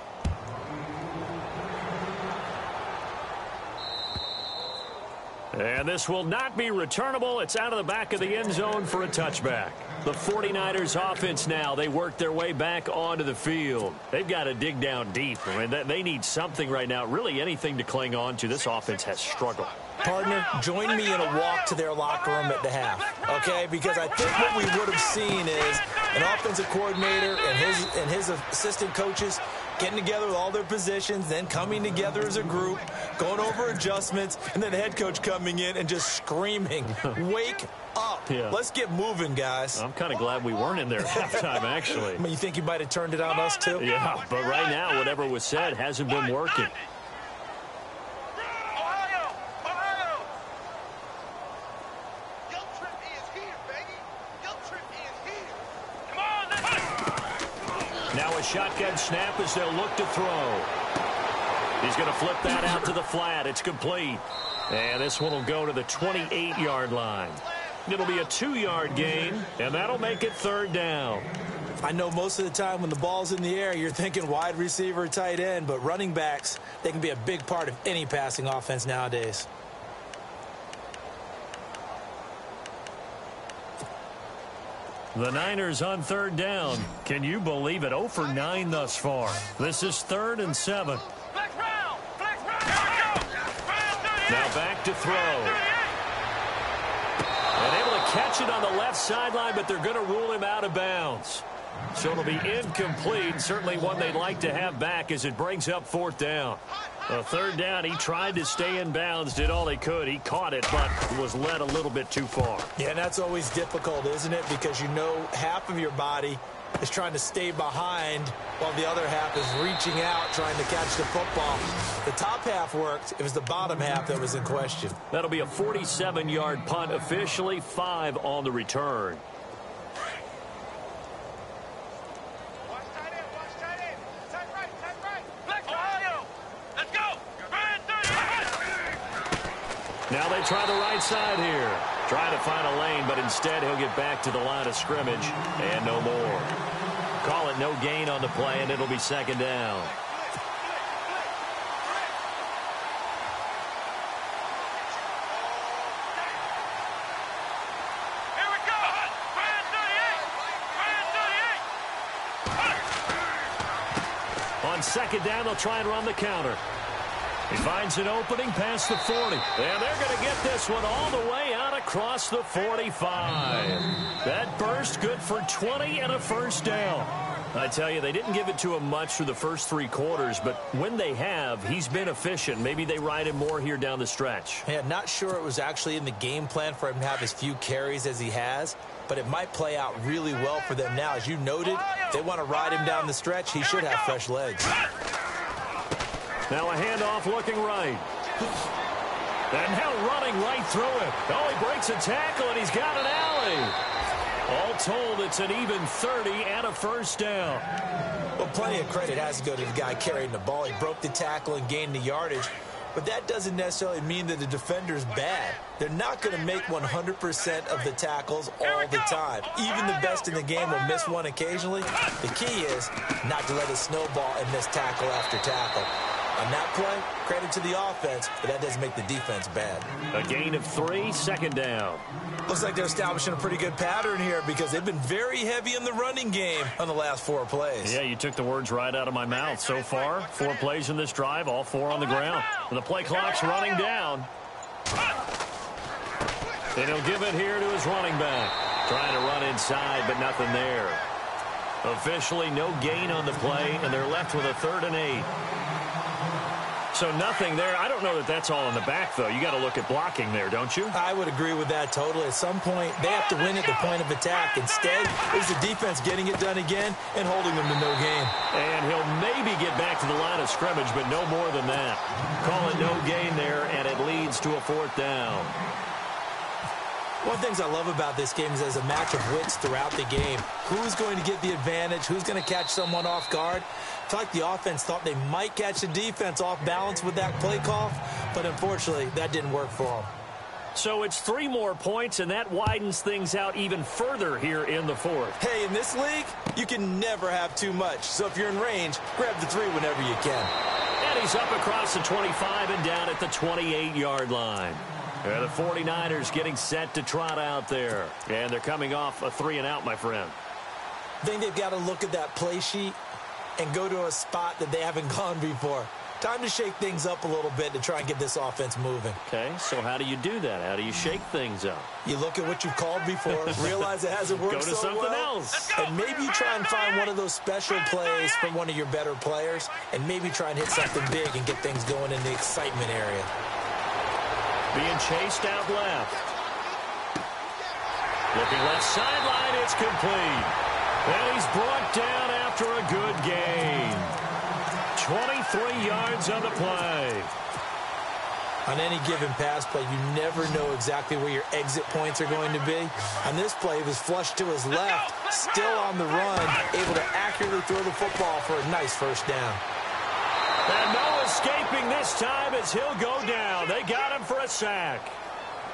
And this will not be returnable. It's out of the back of the end zone for a touchback. The 49ers offense now, they work their way back onto the field. They've got to dig down deep. I mean, they need something right now, really anything to cling on to. This offense has struggled. Partner, join me in a walk to their locker room at the half, okay? Because I think what we would have seen is an offensive coordinator and his assistant coaches getting together with all their positions, then coming together as a group, going over adjustments, and then the head coach coming in and just screaming, wake up. Yeah. Let's get moving, guys. I'm kind of glad we weren't in there at halftime, actually. I mean, you think you might have turned it on us, too? Yeah, but right now, whatever was said hasn't been working. Now a shotgun snap as they'll look to throw. He's going to flip that out to the flat. It's complete. And this one will go to the 28-yard line. It'll be a 2-yard gain, and that'll make it 3rd down. I know most of the time when the ball's in the air, you're thinking wide receiver, tight end, but running backs, they can be a big part of any passing offense nowadays. The Niners on 3rd down. Can you believe it? 0 for 9 thus far. This is 3rd and 7. Now back to throw. And able to catch it on the left sideline, but they're going to rule him out of bounds. So it'll be incomplete. Certainly one they'd like to have back as it brings up 4th down. A 3rd down, he tried to stay in bounds, did all he could. He caught it, but was led a little bit too far. Yeah, and that's always difficult, isn't it? Because you know half of your body is trying to stay behind while the other half is reaching out, trying to catch the football. The top half worked. It was the bottom half that was in question. That'll be a 47-yard punt, officially 5 on the return. Now they try the right side here. Trying to find a lane, but instead he'll get back to the line of scrimmage and no more. Call it no gain on the play, and it'll be 2nd down. on second down, they'll try and run the counter. He finds an opening past the 40. And they're going to get this one all the way out across the 45. That burst good for 20 and a first down. I tell you, they didn't give it to him much through the first 3 quarters, but when they have, he's been efficient. Maybe they ride him more here down the stretch. Yeah, not sure it was actually in the game plan for him to have as few carries as he has, but it might play out really well for them now. As you noted, if they want to ride him down the stretch, he should have fresh legs. Now a handoff looking right. And now running right through it. Oh, he breaks a tackle, and he's got an alley. All told, it's an even 30 and a first down. Well, plenty of credit has to go to the guy carrying the ball. He broke the tackle and gained the yardage. But that doesn't necessarily mean that the defender's bad. They're not going to make 100% of the tackles all the time. Even the best in the game will miss one occasionally. The key is not to let it snowball and miss tackle after tackle. On that play, credit to the offense, but that doesn't make the defense bad. A gain of 3, second down. Looks like they're establishing a pretty good pattern here because they've been very heavy in the running game on the last 4 plays. Yeah, you took the words right out of my mouth. So far, 4 plays in this drive, all 4 on the ground. And the play clock's running down. And he'll give it here to his running back. Trying to run inside, but nothing there. Officially, no gain on the play, and they're left with a 3rd and 8. So nothing there. I don't know that that's all in the back, though. You got to look at blocking there, don't you? I would agree with that totally. At some point, they have to win at the point of attack. Instead, it's the defense getting it done again and holding them to no gain. And he'll maybe get back to the line of scrimmage, but no more than that. Call it no gain there, and it leads to a 4th down. One of the things I love about this game is there's a match of wits throughout the game. Who's going to get the advantage? Who's going to catch someone off guard? I feel like the offense thought they might catch the defense off balance with that play call, but unfortunately, that didn't work for them. So it's 3 more points, and that widens things out even further here in the 4th. Hey, in this league, you can never have too much. So if you're in range, grab the 3 whenever you can. And he's up across the 25 and down at the 28-yard line. And the 49ers getting set to trot out there. And they're coming off a 3-and-out, my friend. I think they've got to look at that play sheet and go to a spot that they haven't gone before. Time to shake things up a little bit to try and get this offense moving. Okay, so how do you do that? How do you shake things up? You look at what you've called before, realize it hasn't worked so well. Go to something else. And maybe you try and find one of those special plays from one of your better players, and maybe try and hit something big and get things going in the excitement area. Being chased out left. Looking left sideline, it's complete. And he's brought down after a good gain. 23 yards on the play. On any given pass play, you never know exactly where your exit points are going to be. On this play, he was flushed to his left, still on the run, able to accurately throw the football for a nice first down. And no escaping this time as he'll go down. They got him for a sack.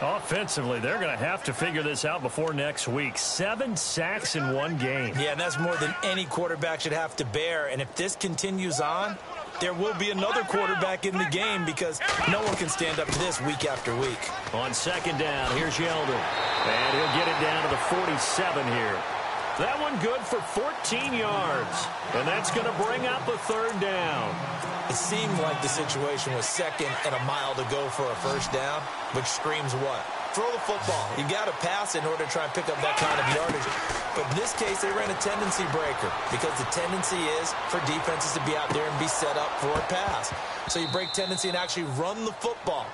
Offensively, they're going to have to figure this out before next week. 7 sacks in one game. Yeah, and that's more than any quarterback should have to bear. And if this continues on, there will be another quarterback in the game because no one can stand up to this week after week. On second down, here's Yeldon. And he'll get it down to the 47 here. That one good for 14 yards. And that's going to bring up a 3rd down. It seemed like the situation was 2nd and a mile to go for a first down, which screams what? Throw the football. You got to pass in order to try and pick up that kind of yardage. But in this case, they ran a tendency breaker because the tendency is for defenses to be out there and be set up for a pass. So you break tendency and actually run the football.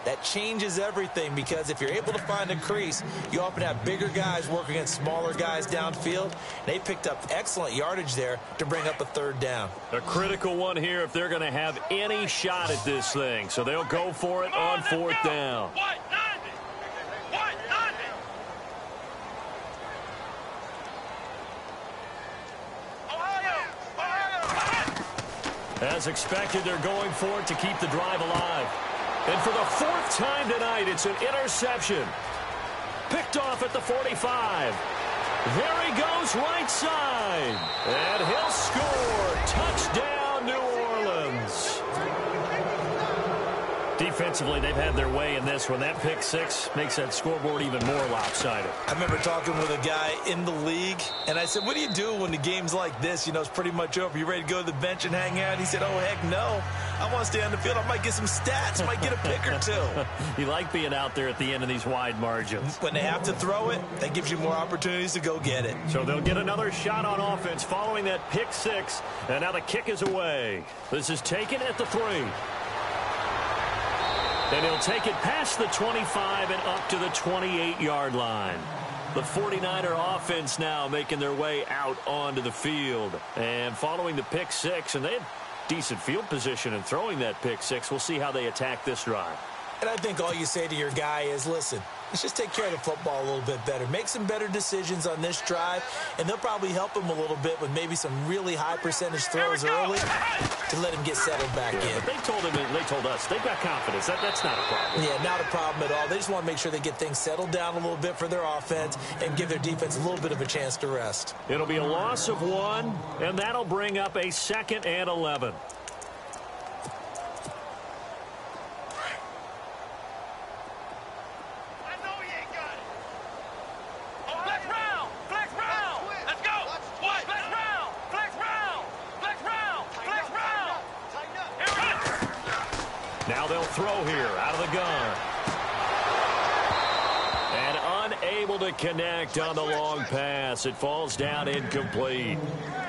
That changes everything because if you're able to find a crease, you often have bigger guys working against smaller guys downfield. They picked up excellent yardage there to bring up a 3rd down. A critical one here if they're going to have any shot at this thing. So they'll go for it on 4th down. As expected, they're going for it to keep the drive alive. And for the 4th time tonight, it's an interception. Picked off at the 45. There he goes right side. And he'll score. Touchdown, New Orleans. Defensively, they've had their way in this one. That pick six makes that scoreboard even more lopsided. I remember talking with a guy in the league, and I said, what do you do when the game's like this? You know, it's pretty much over. You ready to go to the bench and hang out? He said, oh, heck no. I want to stay on the field. I might get some stats. Might get a pick or two. You like being out there at the end of these wide margins. When they have to throw it, that gives you more opportunities to go get it. So they'll get another shot on offense following that pick six, and now the kick is away. This is taken at the 3. And he'll take it past the 25 and up to the 28-yard line. The 49er offense now making their way out onto the field. And following the pick six, and they had decent field position in throwing that pick six. We'll see how they attack this drive. And I think all you say to your guy is, listen, let's just take care of the football a little bit better. Make some better decisions on this drive, and they'll probably help him a little bit with maybe some really high percentage throws early to let him get settled back in. But they told him, and they told us, they've got confidence. That's not a problem. Yeah, not a problem at all. They just want to make sure they get things settled down a little bit for their offense and give their defense a little bit of a chance to rest. It'll be a loss of 1, and that'll bring up a 2nd and 11. Now they'll throw here out of the gun. And unable to connect on the long pass. It falls down incomplete.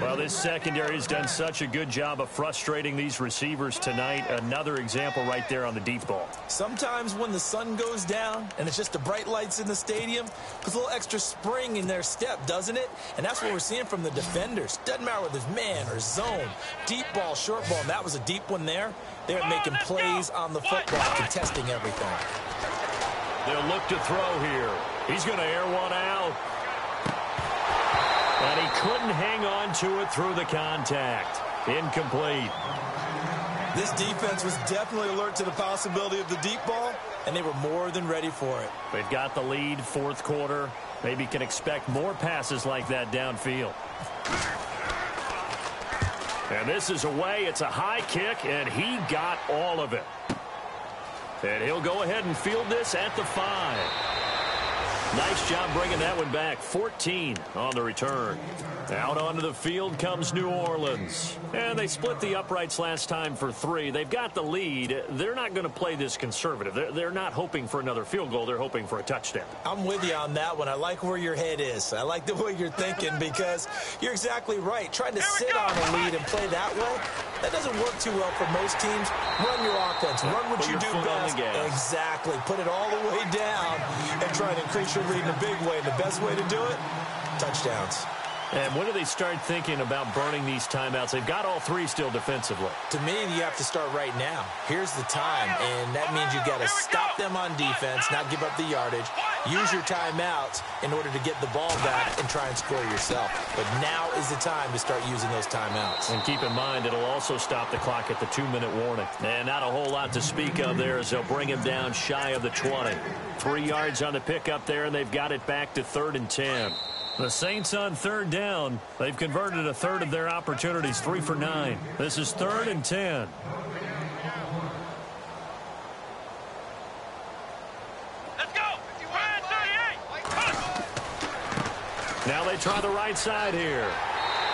Well, this secondary has done such a good job of frustrating these receivers tonight. Another example right there on the deep ball. Sometimes when the sun goes down and it's just the bright lights in the stadium, puts a little extra spring in their step, doesn't it? And that's what we're seeing from the defenders. Doesn't matter whether it's man or zone, deep ball, short ball. And that was a deep one there. They're making plays on the football, contesting everything. They'll look to throw here. He's going to air one out. And he couldn't hang on to it through the contact. Incomplete. This defense was definitely alert to the possibility of the deep ball, and they were more than ready for it. They've got the lead, 4th quarter. Maybe can expect more passes like that downfield. And this is away. It's a high kick, and he got all of it. And he'll go ahead and field this at the 5. Nice job bringing that one back. 14 on the return. Out onto the field comes New Orleans. And they split the uprights last time for 3. They've got the lead. They're not going to play this conservative. They're not hoping for another field goal. They're hoping for a touchdown. I'm with you on that one. I like where your head is. I like the way you're thinking because you're exactly right. Trying to sit on a lead and play that way, that doesn't work too well for most teams. Run your offense. Run what you do best. Exactly. Put it all the way down and try to increase your lead in a big way. And the best way to do it, touchdowns. And when do they start thinking about burning these timeouts? They've got all 3 still defensively. To me, you have to start right now. Here's the time, and that means you've got to stop them on defense, not give up the yardage. Use your timeouts in order to get the ball back and try and score yourself. But now is the time to start using those timeouts. And keep in mind, it'll also stop the clock at the 2-minute warning. And not a whole lot to speak of there as they'll bring him down shy of the 20. 3 yards on the pickup there, and they've got it back to 3rd and 10. The Saints on 3rd down. They've converted a third of their opportunities, 3 for 9. This is 3rd and 10. Let's go. 38. Now they try the right side here.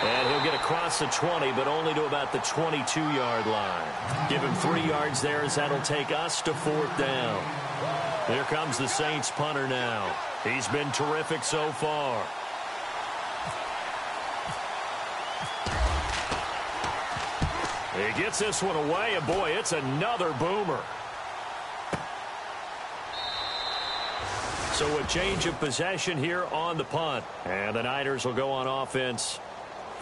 And he'll get across the 20, but only to about the 22-yard line. Give him 3 yards there as that'll take us to 4th down. Here comes the Saints punter now. He's been terrific so far. He gets this one away, and boy, it's another boomer. So a change of possession here on the punt. And the Niners will go on offense,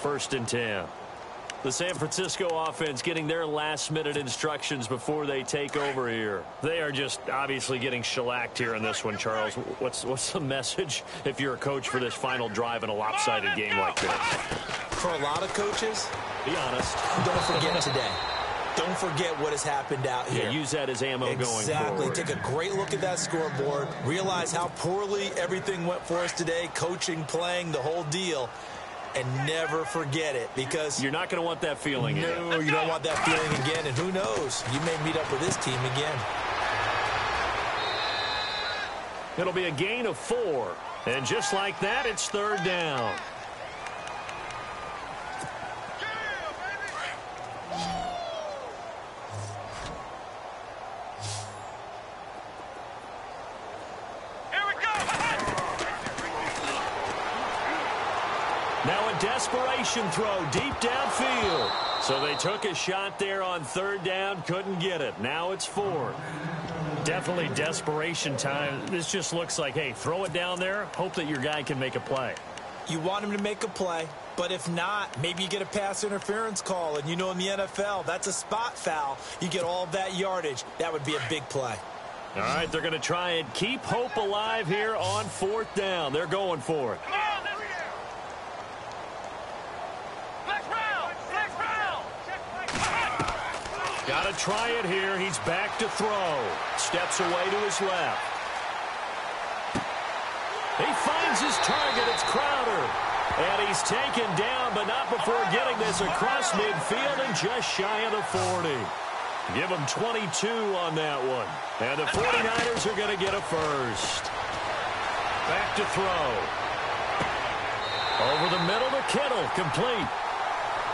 1st and 10. The San Francisco offense getting their last-minute instructions before they take over here. They are just obviously getting shellacked here in this one, Charles. What's the message if you're a coach for this final drive in a lopsided game like this? For a lot of coaches, be honest. Don't forget today. Don't forget what has happened out here. Yeah, use that as ammo going forward. Exactly. Take a great look at that scoreboard. Realize how poorly everything went for us today. Coaching, playing, the whole deal. And never forget it, because you're not going to want that feeling again. No, you don't want that feeling again. And who knows? You may meet up with this team again. It'll be a gain of 4. And just like that, it's third down. Now a desperation throw deep downfield. So they took a shot there on third down, couldn't get it. Now it's 4. Definitely desperation time. This just looks like, hey, throw it down there, hope that your guy can make a play. You want him to make a play, but if not, maybe you get a pass interference call. And you know in the NFL, that's a spot foul. You get all of that yardage. That would be a big play. All right, they're going to try and keep hope alive here on fourth down. They're going for it. Got to try it here. He's back to throw. Steps away to his left. He finds his target. It's Crowder. And he's taken down, but not before getting this across midfield and just shy of the 40. Give him 22 on that one. And the 49ers are going to get a first. Back to throw. Over the middle to Kittle. Complete.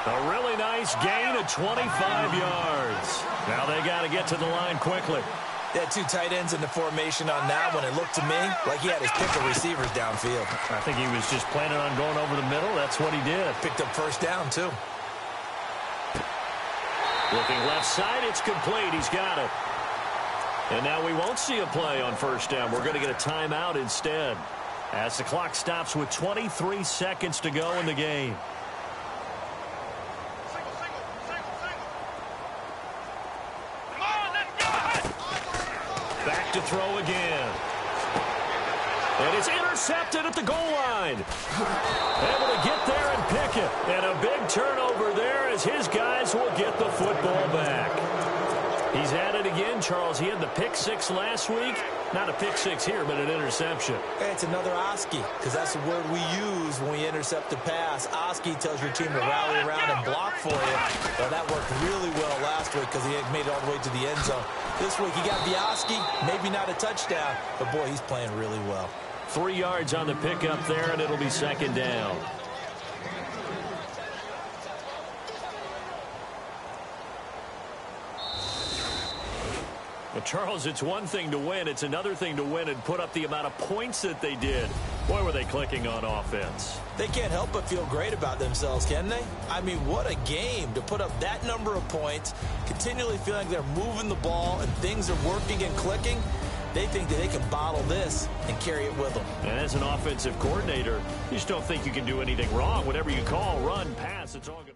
A really nice gain of 25 yards. Now they got to get to the line quickly. They had 2 tight ends in the formation on that one. It looked to me like he had his pick of receivers downfield. I think he was just planning on going over the middle. That's what he did. Picked up first down, too. Looking left side, it's complete. He's got it. And now we won't see a play on first down. We're going to get a timeout instead, as the clock stops with 23 seconds to go in the game. Back to throw again. And it's intercepted at the goal line. Able to get there and pick it. And a big turnover there as his guys will get the football back. He's at it again, Charles. He had the pick 6 last week. Not a pick 6 here, but an interception. Hey, it's another Oski, because that's the word we use when we intercept a pass. Oski tells your team to rally around and block for you. Well, that worked really well last week because he had made it all the way to the end zone. This week he got the Oski, maybe not a touchdown, but boy, he's playing really well. 3 yards on the pickup there, and it'll be second down. Well, Charles, it's one thing to win. It's another thing to win and put up the amount of points that they did. Boy, were they clicking on offense. They can't help but feel great about themselves, can they? I mean, what a game to put up that number of points, continually feeling like they're moving the ball and things are working and clicking. They think that they can bottle this and carry it with them. And as an offensive coordinator, you just don't think you can do anything wrong. Whatever you call, run, pass, it's all going to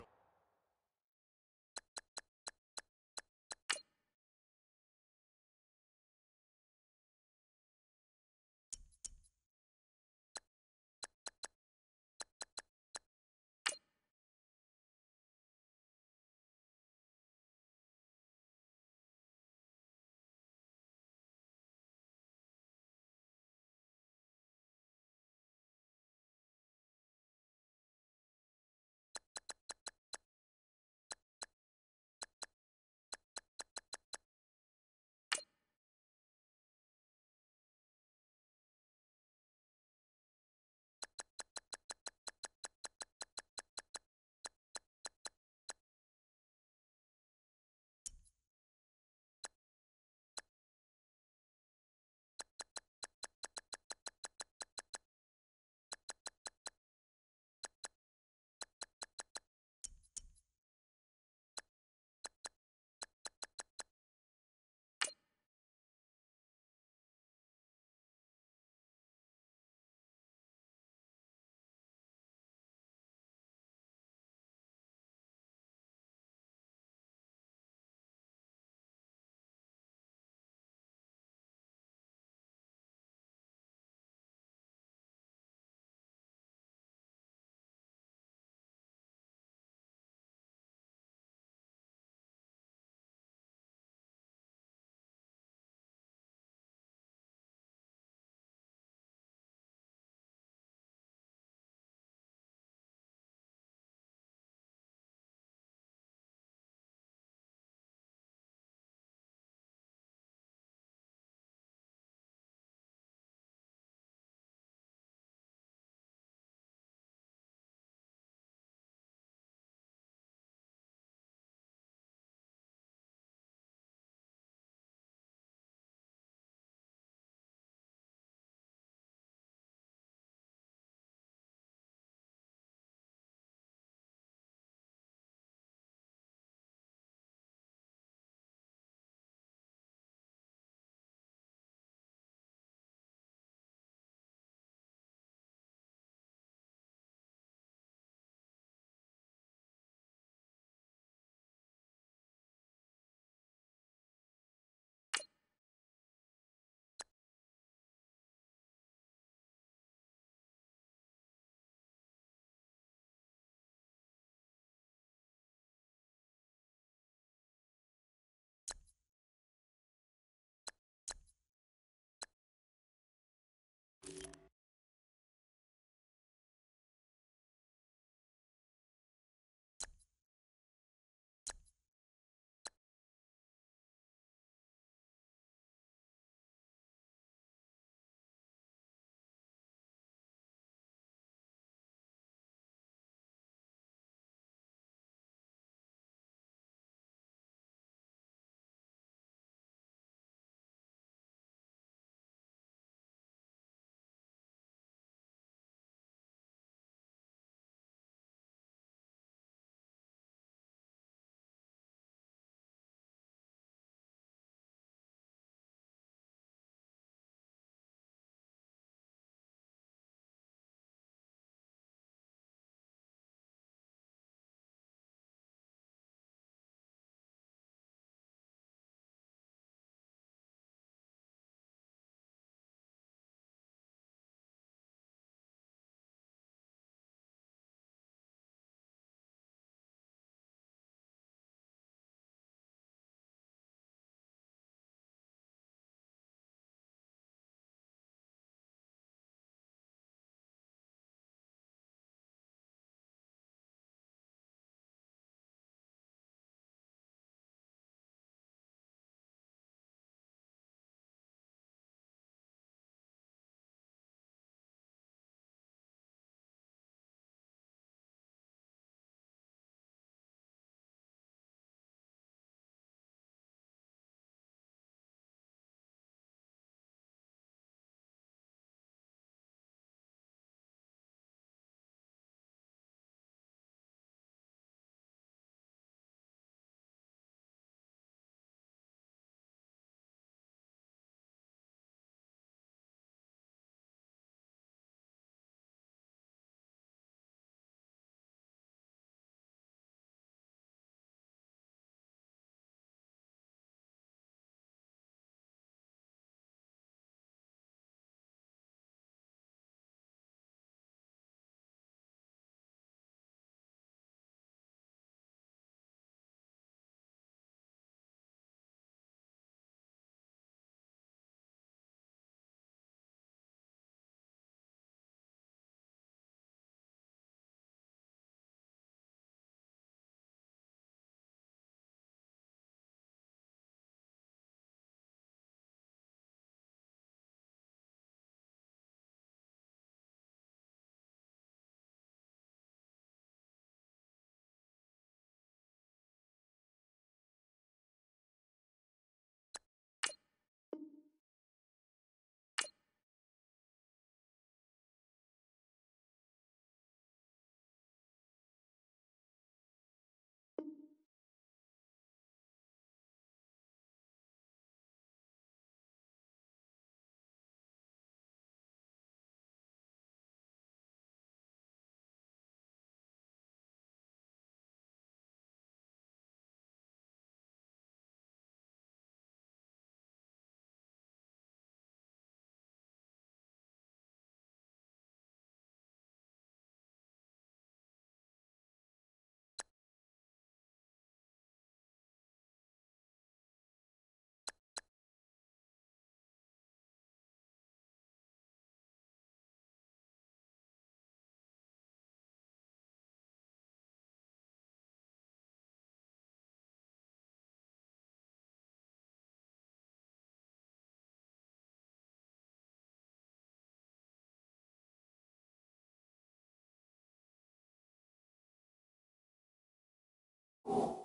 you